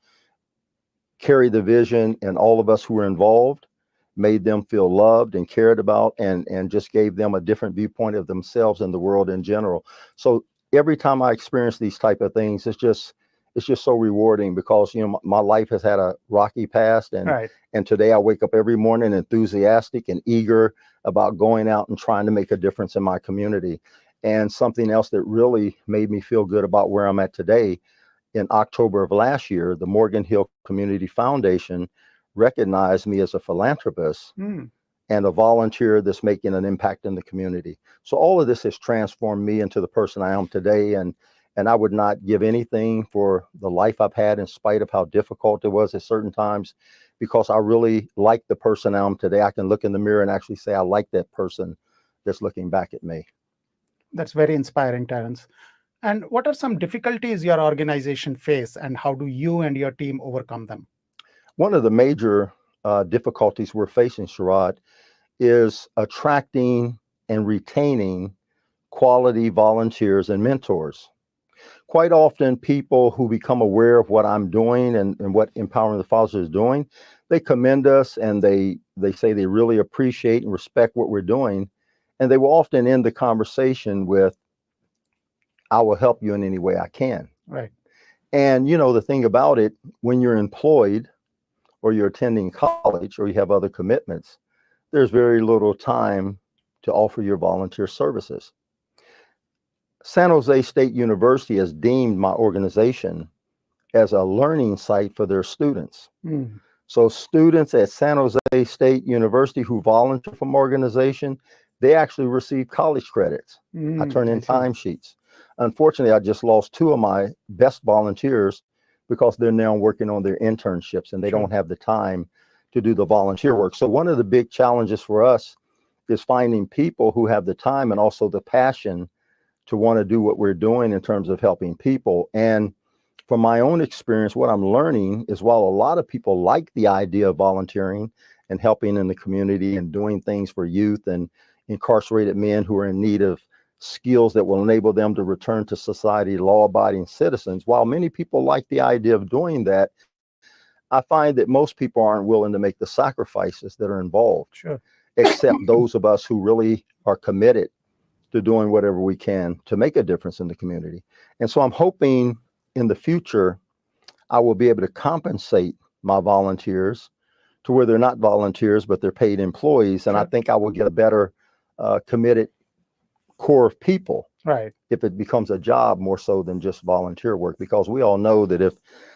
Carry the Vision and all of us who were involved made them feel loved and cared about, and just gave them a different viewpoint of themselves and the world in general. So every time I experience these type of things, it's just so rewarding, because, you know, my life has had a rocky past, and right, and today I wake up every morning enthusiastic and eager about going out and trying to make a difference in my community. And something else that really made me feel good about where I'm at today, in October of last year, the Morgan Hill Community Foundation recognized me as a philanthropist and a volunteer that's making an impact in the community. So all of this has transformed me into the person I am today. And I would not give anything for the life I've had, in spite of how difficult it was at certain times, because I really like the person I am today. I can look in the mirror and actually say, I like that person that's looking back at me. That's very inspiring, Terrence. And what are some difficulties your organization face, and how do you and your team overcome them? One of the major difficulties we're facing, Sharad, is attracting and retaining quality volunteers and mentors. Quite often, people who become aware of what I'm doing and what Empowering the Fathers is doing, they commend us and they say they really appreciate and respect what we're doing. And they will often end the conversation with, I will help you in any way I can. Right. And, you know, the thing about it, when you're employed or you're attending college or you have other commitments, there's very little time to offer your volunteer services. San Jose State University has deemed my organization as a learning site for their students. Mm. So students at San Jose State University who volunteer from organization, they actually receive college credits. I turn in timesheets. Unfortunately, I just lost two of my best volunteers because they're now working on their internships and they don't have the time to do the volunteer work. So one of the big challenges for us is finding people who have the time and also the passion to want to do what we're doing in terms of helping people. And from my own experience, what I'm learning is while a lot of people like the idea of volunteering and helping in the community and doing things for youth and incarcerated men who are in need of skills that will enable them to return to society, law-abiding citizens, while many people like the idea of doing that, I find that most people aren't willing to make the sacrifices that are involved, except those of us who really are committed to doing whatever we can to make a difference in the community. And so I'm hoping in the future, I will be able to compensate my volunteers to where they're not volunteers, but they're paid employees. And I think I will get a better committed core of people if it becomes a job more so than just volunteer work, because we all know that if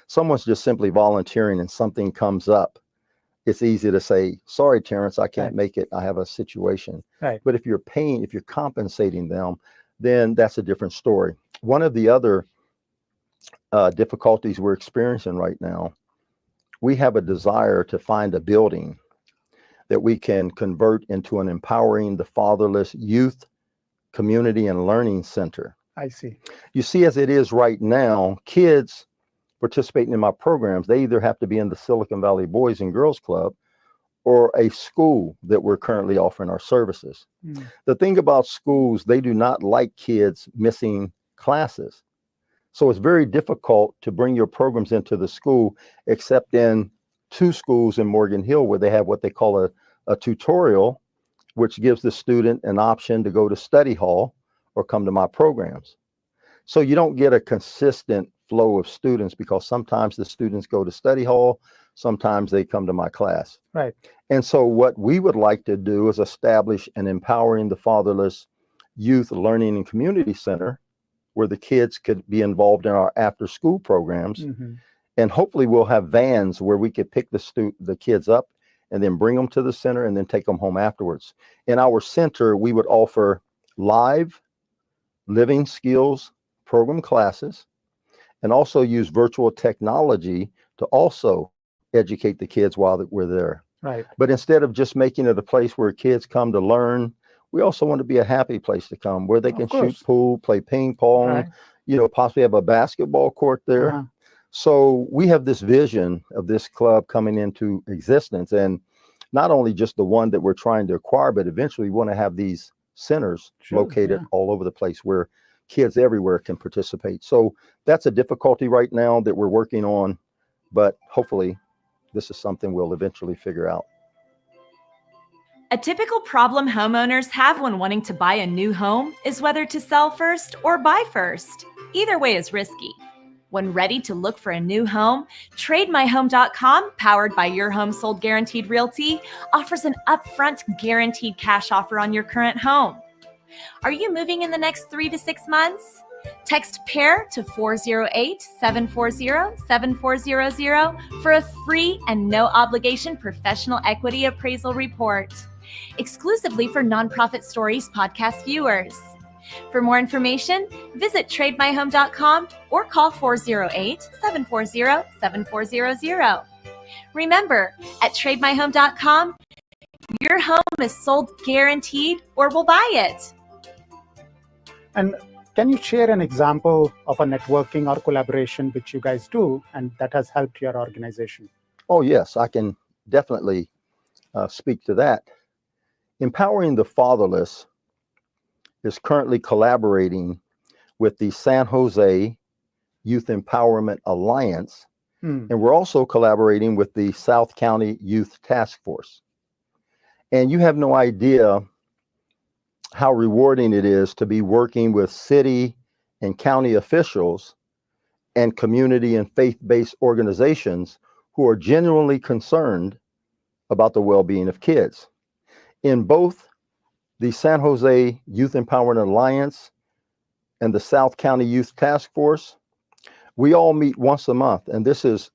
someone's just simply volunteering and something comes up, it's easy to say, sorry, Terrence, I can't make it. I have a situation. But if you're paying, if you're compensating them, then that's a different story. One of the other difficulties we're experiencing right now, we have a desire to find a building that we can convert into an Empowering the Fatherless Youth Community and Learning Center. I see. You see, as it is right now, kids participating in my programs, they either have to be in the Silicon Valley Boys and Girls Club or a school that we're currently offering our services. The thing about schools, they do not like kids missing classes. So it's very difficult to bring your programs into the school, except in two schools in Morgan Hill where they have what they call a tutorial, which gives the student an option to go to study hall or come to my programs. So you don't get a consistent flow of students because sometimes the students go to study hall, sometimes they come to my class. And so what we would like to do is establish an Empowering the Fatherless Youth Learning and Community Center where the kids could be involved in our after school programs. And hopefully we'll have vans where we could pick the kids up and then bring them to the center and then take them home afterwards. In our center, we would offer live living skills program classes and also use virtual technology to also educate the kids while we're there. But instead of just making it a place where kids come to learn, we also want to be a happy place to come where they can shoot pool, play ping pong, you know, possibly have a basketball court there. So we have this vision of this club coming into existence, and not only just the one that we're trying to acquire, but eventually we want to have these centers located all over the place where kids everywhere can participate. So that's a difficulty right now that we're working on, but hopefully this is something we'll eventually figure out. A typical problem homeowners have when wanting to buy a new home is whether to sell first or buy first. Either way is risky. When ready to look for a new home, TradeMyHome.com, powered by Your Home Sold Guaranteed Realty, offers an upfront guaranteed cash offer on your current home. Are you moving in the next 3 to 6 months? Text PAIR to 408-740-7400 for a free and no obligation professional equity appraisal report, exclusively for Nonprofit Stories podcast viewers. For more information, visit TradeMyHome.com or call 408-740-7400. Remember, at TradeMyHome.com, your home is sold guaranteed or we'll buy it. And can you share an example of a networking or collaboration which you guys do and that has helped your organization? Oh, yes, I can definitely speak to that. Empowering the Fatherless is currently collaborating with the San Jose Youth Empowerment Alliance, and we're also collaborating with the South County Youth Task Force. And you have no idea how rewarding it is to be working with city and county officials and community and faith-based organizations who are genuinely concerned about the well-being of kids. In both the San Jose Youth Empowerment Alliance and the South County Youth Task Force, we all meet once a month, and this is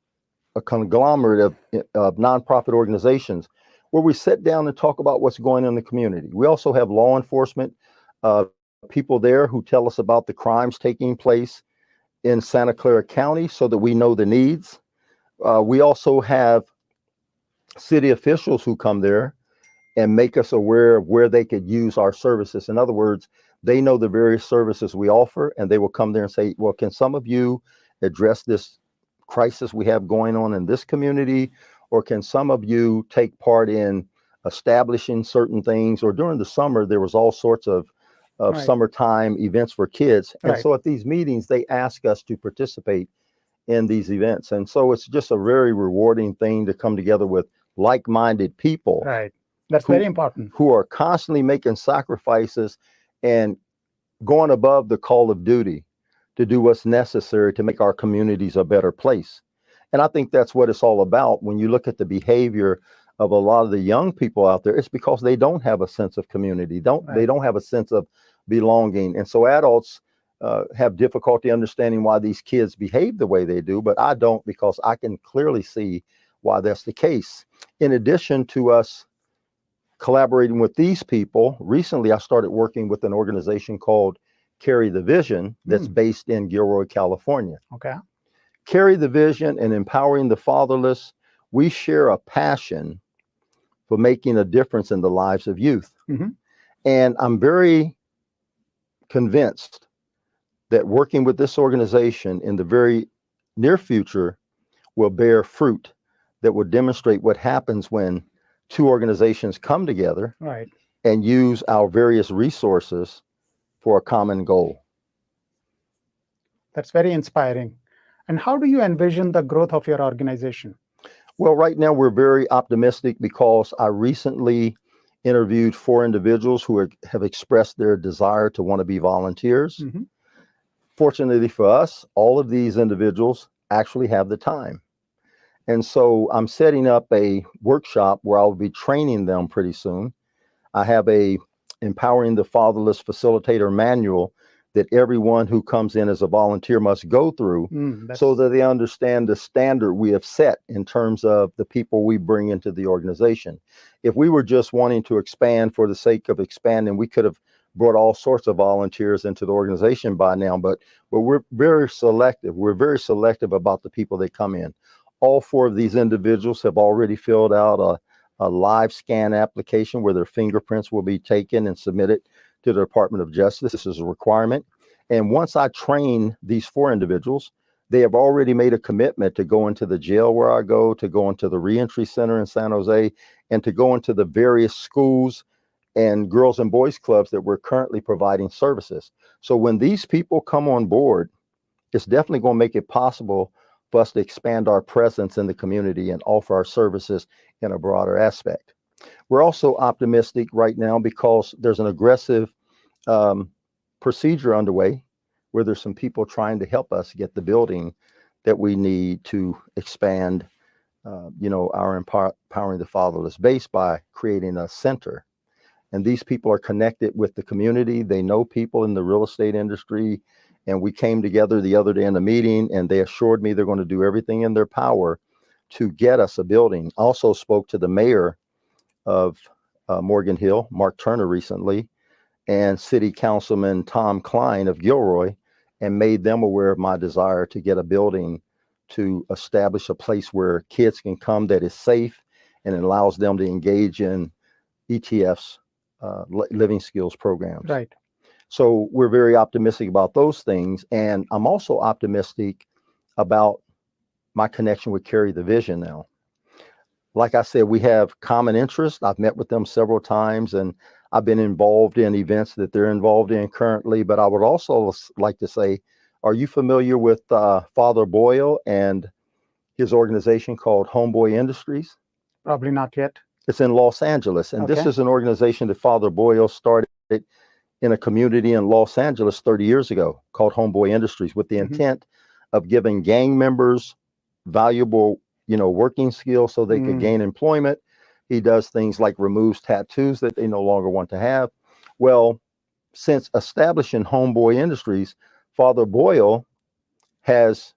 a conglomerate of nonprofit organizations where we sit down and talk about what's going on in the community. We also have law enforcement people there who tell us about the crimes taking place in Santa Clara County so that we know the needs. We also have city officials who come there and make us aware of where they could use our services. In other words, they know the various services we offer, and they will come there and say, well, can some of you address this crisis we have going on in this community? Or can some of you take part in establishing certain things? Or during the summer, there was all sorts of summertime events for kids. And so at these meetings, they ask us to participate in these events. And so it's just a very rewarding thing to come together with like-minded people. Right. That's very important. Who are constantly making sacrifices and going above the call of duty to do what's necessary to make our communities a better place. And I think that's what it's all about. When you look at the behavior of a lot of the young people out there, it's because they don't have a sense of community. They don't have a sense of belonging. And so adults have difficulty understanding why these kids behave the way they do, but I don't, because I can clearly see why that's the case. In addition to us collaborating with these people, recently I started working with an organization called Carry the Vision that's based in Gilroy, California. Okay. Carry the Vision and Empowering the Fatherless, we share a passion for making a difference in the lives of youth. And I'm very convinced that working with this organization in the very near future will bear fruit that will demonstrate what happens when two organizations come together and use our various resources for a common goal. That's very inspiring. And how do you envision the growth of your organization? Well, right now we're very optimistic because I recently interviewed 4 individuals who have expressed their desire to want to be volunteers. Fortunately for us, all of these individuals actually have the time. And so I'm setting up a workshop where I'll be training them pretty soon. I have a Empowering the Fatherless Facilitator manual that everyone who comes in as a volunteer must go through so that they understand the standard we have set in terms of the people we bring into the organization. If we were just wanting to expand for the sake of expanding, we could have brought all sorts of volunteers into the organization by now, but we're very selective. We're very selective about the people that come in. All 4 of these individuals have already filled out a live scan application where their fingerprints will be taken and submitted to the Department of Justice. This is a requirement. And once I train these 4 individuals, they have already made a commitment to go into the jail where I go, to go into the reentry center in San Jose, and to go into the various schools and girls and boys clubs that we're currently providing services. So when these people come on board, it's definitely going to make it possible for us to expand our presence in the community and offer our services in a broader aspect. We're also optimistic right now because there's an aggressive procedure underway where there's some people trying to help us get the building that we need to expand, our Empowering the Fatherless base by creating a center. And these people are connected with the community. They know people in the real estate industry. And we came together the other day in a meeting, and they assured me they're going to do everything in their power to get us a building. Also spoke to the mayor of Morgan Hill, Mark Turner, recently, and City Councilman Tom Klein of Gilroy, and made them aware of my desire to get a building to establish a place where kids can come that is safe and it allows them to engage in ETF's living skills programs. Right. So we're very optimistic about those things. And I'm also optimistic about my connection with Carry the Vision now. Like I said, we have common interests. I've met with them several times, and I've been involved in events that they're involved in currently. But I would also like to say, are you familiar with Father Boyle and his organization called Homeboy Industries? Probably not yet. It's in Los Angeles. And this Okay. is an organization that Father Boyle started in a community in Los Angeles 30 years ago called Homeboy Industries, with the intent of giving gang members valuable, working skills so they could gain employment. He does things like removes tattoos that they no longer want to have. Well, since establishing Homeboy Industries, Father Boyle has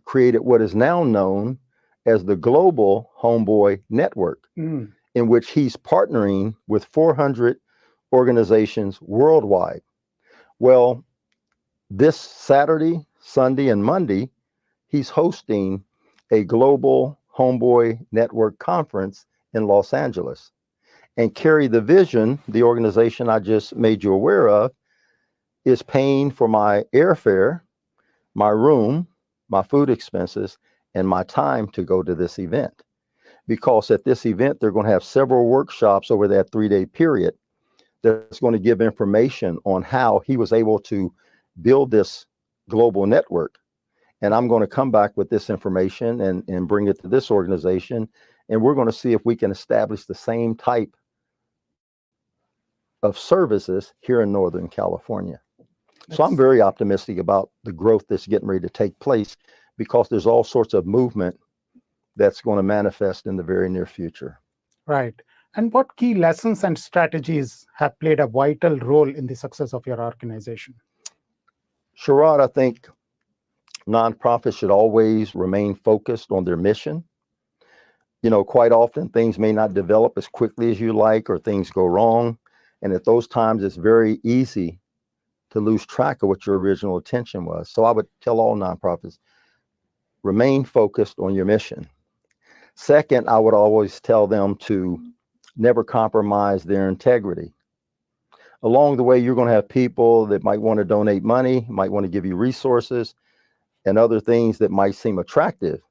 created what is now known as the Global Homeboy Network, in which he's partnering with 400 organizations worldwide. Well, this Saturday, Sunday, and Monday, he's hosting a Global Homeboy Network conference in Los Angeles. And Carry the Vision, the organization I just made you aware of, is paying for my airfare, my room, my food expenses, and my time to go to this event. Because at this event, they're going to have several workshops over that 3-day period that's going to give information on how he was able to build this global network. And I'm going to come back with this information and bring it to this organization. And we're going to see if we can establish the same type of services here in Northern California. So I'm very optimistic about the growth that's getting ready to take place, because there's all sorts of movement that's going to manifest in the very near future. Right. And what key lessons and strategies have played a vital role in the success of your organization? Sherrod, I think nonprofits should always remain focused on their mission. Quite often things may not develop as quickly as you like, or things go wrong. And at those times, it's very easy to lose track of what your original intention was. So I would tell all nonprofits, remain focused on your mission. Second, I would always tell them to never compromise their integrity. Along the way, you're going to have people that might want to donate money, might want to give you resources and other things that might seem attractive,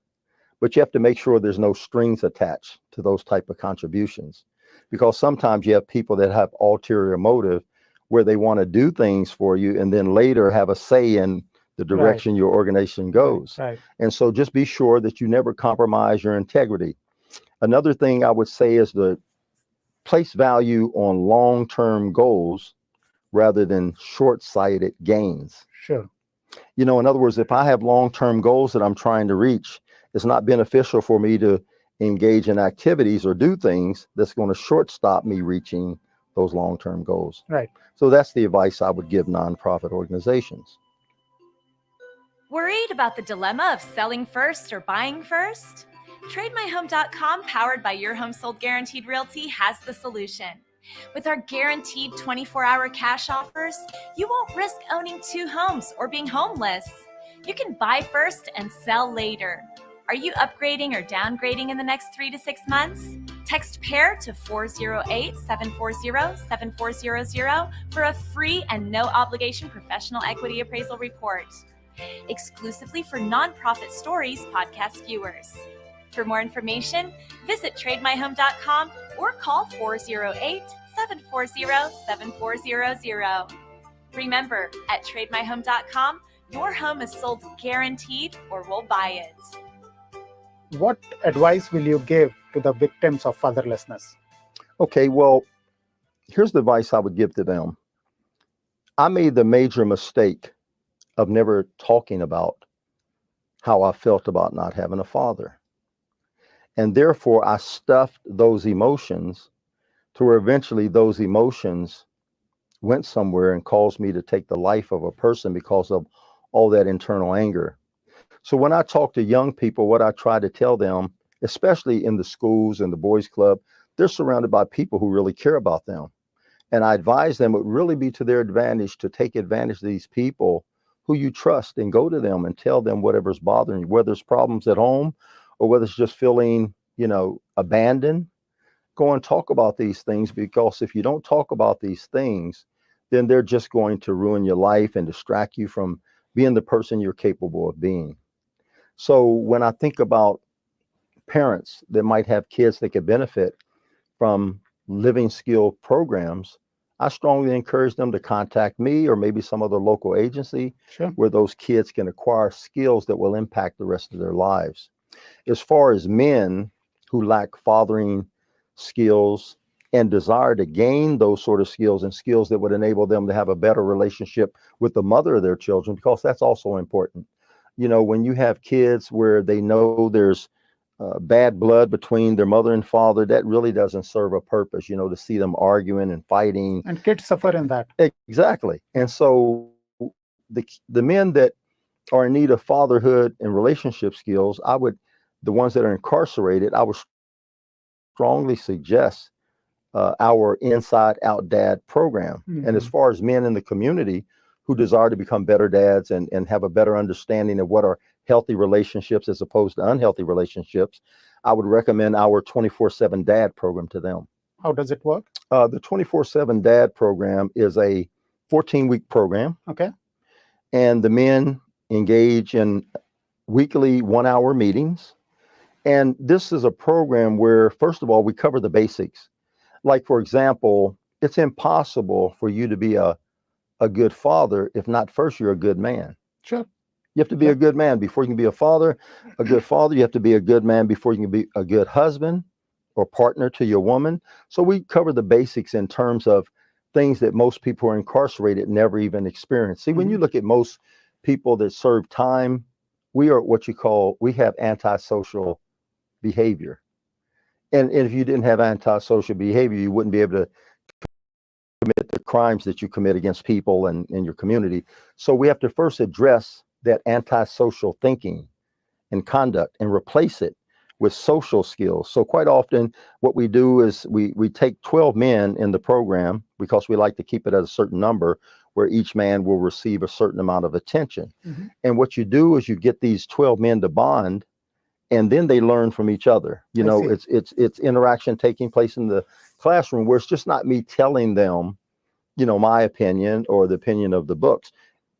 but you have to make sure there's no strings attached to those type of contributions, because sometimes you have people that have ulterior motive where they want to do things for you and then later have a say in the direction your organization goes. Right. And so just be sure that you never compromise your integrity. Another thing I would say is to place value on long-term goals rather than short-sighted gains. Sure. In other words, if I have long-term goals that I'm trying to reach, it's not beneficial for me to engage in activities or do things that's going to short-stop me reaching those long-term goals. Right. So that's the advice I would give nonprofit organizations. Worried about the dilemma of selling first or buying first? TradeMyHome.com, powered by Your Home Sold Guaranteed Realty, has the solution. With our guaranteed 24-hour cash offers, you won't risk owning 2 homes or being homeless. You can buy first and sell later. Are you upgrading or downgrading in the next 3 to 6 months? Text PAIR to 408-740-7400 for a free and no obligation professional equity appraisal report. Exclusively for Nonprofit Stories podcast viewers. For more information, visit TradeMyHome.com or call 408-740-7400. Remember, at TradeMyHome.com, your home is sold guaranteed or we'll buy it. What advice will you give to the victims of fatherlessness? Okay, well, here's the advice I would give to them. I made the major mistake of never talking about how I felt about not having a father. And therefore, I stuffed those emotions to where eventually those emotions went somewhere and caused me to take the life of a person because of all that internal anger. So when I talk to young people, what I try to tell them, especially in the schools and the boys club, they're surrounded by people who really care about them. And I advise them it would really be to their advantage to take advantage of these people who you trust and go to them and tell them whatever's bothering you, whether it's problems at home or whether it's just feeling, abandoned. Go and talk about these things, because if you don't talk about these things, then they're just going to ruin your life and distract you from being the person you're capable of being. So when I think about parents that might have kids that could benefit from living skill programs, I strongly encourage them to contact me or maybe some other local agency where those kids can acquire skills that will impact the rest of their lives. As far as men who lack fathering skills and desire to gain those sort of skills and skills that would enable them to have a better relationship with the mother of their children, because that's also important. You know, when you have kids where they know there's bad blood between their mother and father, that really doesn't serve a purpose, you know, to see them arguing and fighting. And kids suffer in that. Exactly. And so the men that are in need of fatherhood and relationship skills, the ones that are incarcerated, I would strongly suggest our Inside Out Dad program. Mm-hmm. And as far as men in the community who desire to become better dads and have a better understanding of what are healthy relationships as opposed to unhealthy relationships, I would recommend our 24/7 Dad program to them. How does it work? The 24/7 Dad program is a 14-week program. Okay. And the men engage in weekly 1-hour meetings. And this is a program where, first of all, we cover the basics. Like, for example, it's impossible for you to be a good father if not first you're a good man. Sure. You have to be a good man before you can be a father. A good father, you have to be a good man before you can be a good husband or partner to your woman. So we cover the basics in terms of things that most people who are incarcerated never even experience. See, when you look at most people that serve time, we are what you call, we have antisocial behavior. And if you didn't have antisocial behavior, you wouldn't be able to commit the crimes that you commit against people and in your community. So we have to first address that antisocial thinking and conduct and replace it with social skills. So quite often what we do is we take 12 men in the program, because we like to keep it at a certain number where each man will receive a certain amount of attention. Mm-hmm. And what you do is you get these 12 men to bond, and then they learn from each other. You know, it's interaction taking place in the classroom where it's just not me telling them, you know, my opinion or the opinion of the books.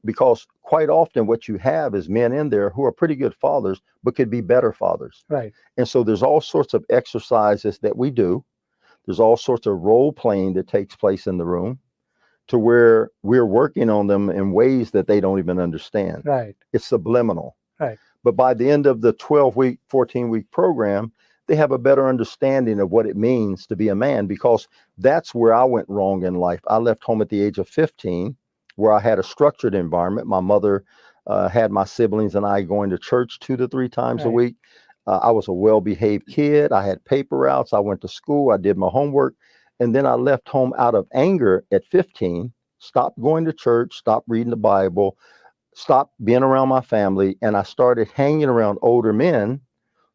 Because quite often what you have is men in there who are pretty good fathers, but could be better fathers. Right. And so there's all sorts of exercises that we do. There's all sorts of role playing that takes place in the room to where we're working on them in ways that they don't even understand. Right. It's subliminal. Right. But by the end of the 12-week, 14-week program, they have a better understanding of what it means to be a man, because that's where I went wrong in life. I left home at the age of 15, where I had a structured environment. My mother had my siblings and I going to church 2 to 3 times a week. I was a well-behaved kid. I had paper routes. I went to school. I did my homework. And then I left home out of anger at 15, stopped going to church, stopped reading the Bible, stopped being around my family. And I started hanging around older men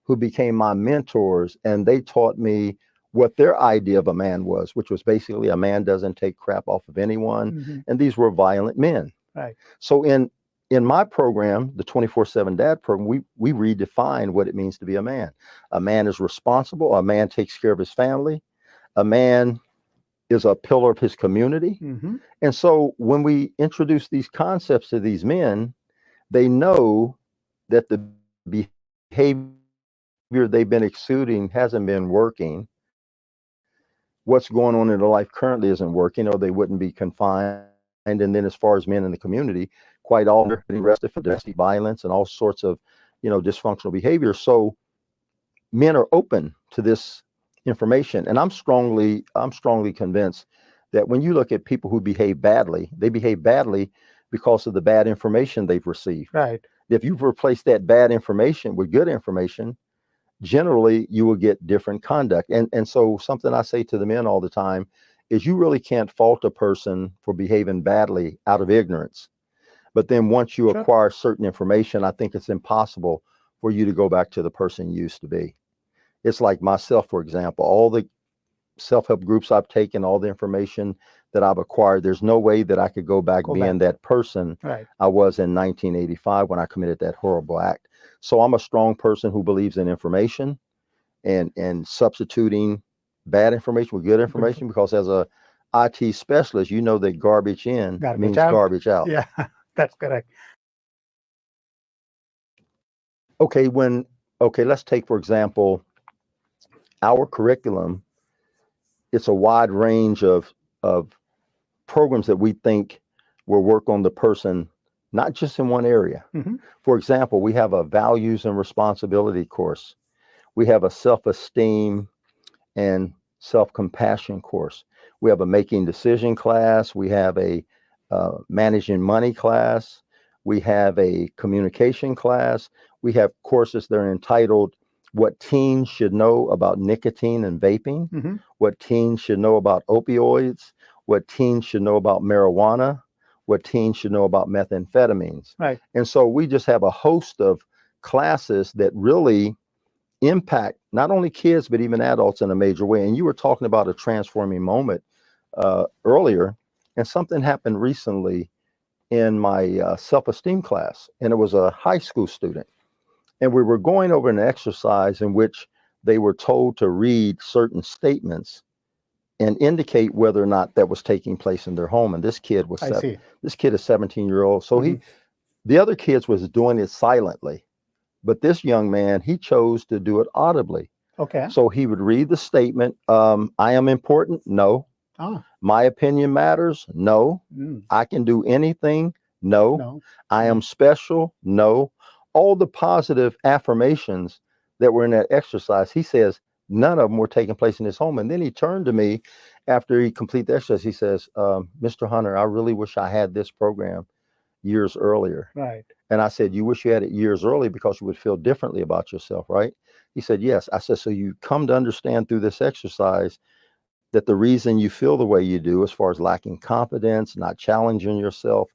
who became my mentors. And they taught me what their idea of a man was, which was basically a man doesn't take crap off of anyone. Mm-hmm. And these were violent men. Right. So in my program, the 24/7 Dad program, we redefine what it means to be a man. A man is responsible. A man takes care of his family. A man is a pillar of his community. Mm-hmm. And so when we introduce these concepts to these men, they know that the behavior they've been exuding hasn't been working. What's going on in their life currently isn't working, or they wouldn't be confined. And then as far as men in the community, quite often they're getting arrested for domestic violence and all sorts of, you know, dysfunctional behavior. So men are open to this information. And I'm strongly convinced that when you look at people who behave badly, they behave badly because of the bad information they've received. Right. If you replace that bad information with good information, generally you will get different conduct. And so something I say to the men all the time is you really can't fault a person for behaving badly out of ignorance. But then once you acquire certain information, I think it's impossible for you to go back to the person you used to be. It's like myself, for example, all the self-help groups I've taken, all the information that I've acquired, there's no way that I could go back being that person I was in 1985 when I committed that horrible act. So I'm a strong person who believes in information and substituting bad information with good information, because as a IT specialist, you know that garbage in means out. garbage out. Yeah, that's correct. Okay, let's take, for example, our curriculum. It's a wide range of programs that we think will work on the person, not just in one area. Mhm. For example, we have a values and responsibility course. We have a self-esteem and self-compassion course. We have a making decision class. We have a managing money class. We have a communication class. We have courses that are entitled What Teens Should Know About Nicotine and Vaping, Mhm. What Teens Should Know About Opioids, What Teens Should Know About Marijuana, What Teens Should Know About Methamphetamines. Right. And so we just have a host of classes that really impact not only kids, but even adults in a major way. And you were talking about a transforming moment earlier, and something happened recently in my self-esteem class, and it was a high school student. And we were going over an exercise in which they were told to read certain statements and indicate whether or not that was taking place in their home. And this kid was I see. this kid is 17-year-old. So Mhm. the other kids was doing it silently, but this young man, he chose to do it audibly. Okay. So he would read the statement, I am important. No. Ah, My opinion matters. No. mm, I can do anything. No. no. I am special. No. All the positive affirmations that were in that exercise, he says none of them were taking place in his home. And then he turned to me after he completed the exercise. He says, Mr. Hunter, I really wish I had this program years earlier. Right. And I said, you wish you had it years early because you would feel differently about yourself, right? He said, yes. I said, so you come to understand through this exercise that the reason you feel the way you do, as far as lacking confidence, not challenging yourself,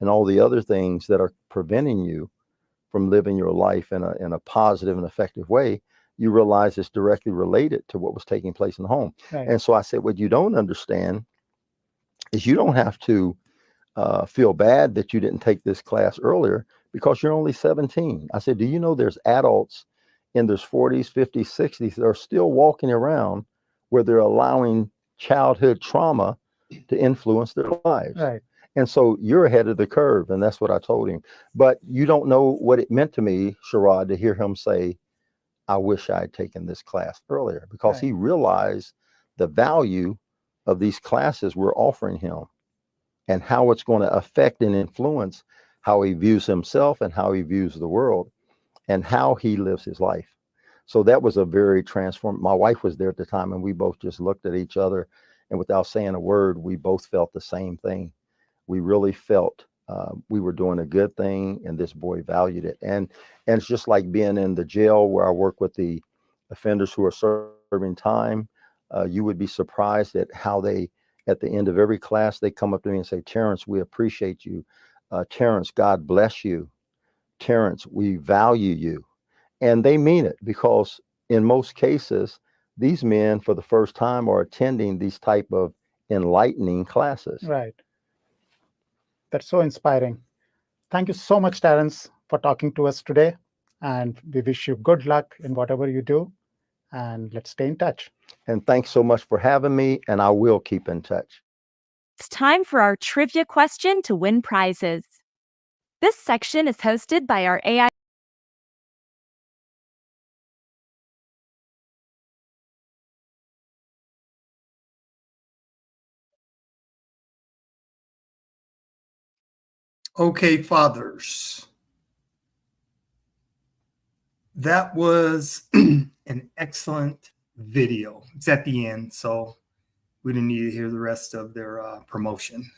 and all the other things that are preventing you from living your life in a positive and effective way, you realize it's directly related to what was taking place in the home. Right. And so I said, what you don't understand is you don't have to feel bad that you didn't take this class earlier because you're only 17. I said, do you know there's adults in their 40s, 50s, 60s that are still walking around where they're allowing childhood trauma to influence their lives? Right. And so you're ahead of the curve. And that's what I told him. But you don't know what it meant to me, Sherrod, to hear him say, I wish I had taken this class earlier, because Right. he realized the value of these classes we're offering him and how it's going to affect and influence how he views himself and how he views the world and how he lives his life. So that was a very transformed. My wife was there at the time, and we both just looked at each other, and without saying a word, we both felt the same thing. We really felt we were doing a good thing, and this boy valued it. And it's just like being in the jail where I work with the offenders who are serving time. You would be surprised at how they, at the end of every class, they come up to me and say, Terrence, we appreciate you. Terrence, God bless you. Terrence, we value you. And they mean it, because in most cases, these men for the first time are attending these type of enlightening classes. Right. That's so inspiring. Thank you so much, Terrence, for talking to us today. And we wish you good luck in whatever you do. And let's stay in touch. And thanks so much for having me, and I will keep in touch. It's time for our trivia question to win prizes. This section is hosted by our AI. Okay, fathers. That was an excellent video. It's at the end, so we didn't need to hear the rest of their promotion.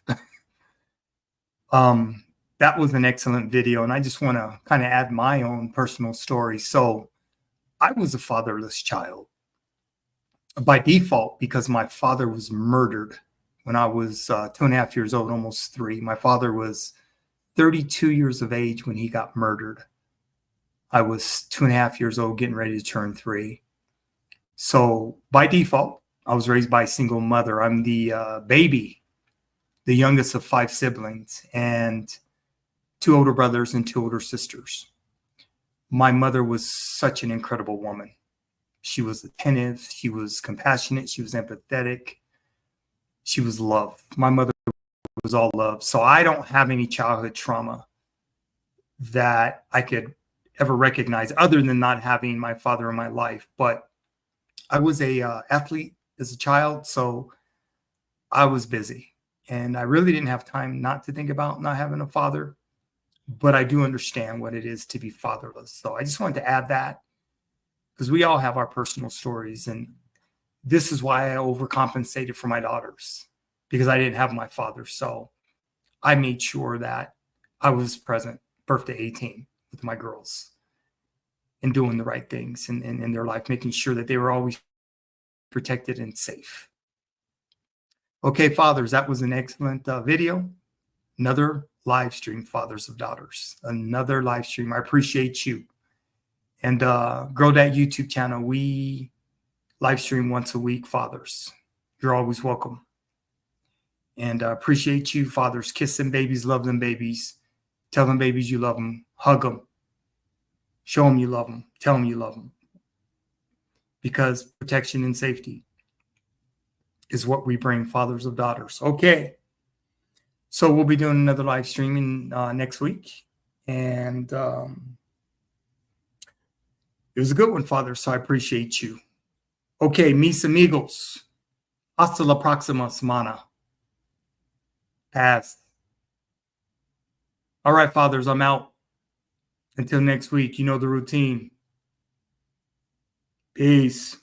That was an excellent video, and I just want to kind of add my own personal story. So I was a fatherless child by default because my father was murdered when I was 2.5 years old, almost 3. My father was 32 years of age when he got murdered. I was 2.5 years old, getting ready to turn 3. So by default, I was raised by a single mother. I'm the baby, the youngest of 5 siblings, and 2 older brothers and 2 older sisters. My mother was such an incredible woman. She was attentive. She was compassionate. She was empathetic. She was love. My mother was all love. So I don't have any childhood trauma that I could ever recognize other than not having my father in my life. But I was a athlete as a child, so I was busy. And I really didn't have time not to think about not having a father. But I do understand what it is to be fatherless. So I just wanted to add that because we all have our personal stories. And this is why I overcompensated for my daughters, because I didn't have my father. So I made sure that I was present, birth to 18, with my girls and doing the right things in their life, making sure that they were always protected and safe. Okay, fathers, that was an excellent video. Another live stream, Fathers of Daughters. Another live stream. I appreciate you. And grow that YouTube channel. We live stream once a week, fathers. You're always welcome. And appreciate you, fathers. Kiss them babies, love them babies. Tell them babies you love them. Hug them. Show them you love them. Tell them you love them. Because protection and safety is what we bring, fathers of daughters. Okay. So we'll be doing another live streaming next week. And it was a good one, Father, so I appreciate you. Okay, mis amigos. Hasta la próxima semana. Past. All right, fathers, I'm out. Until next week, you know the routine. Peace.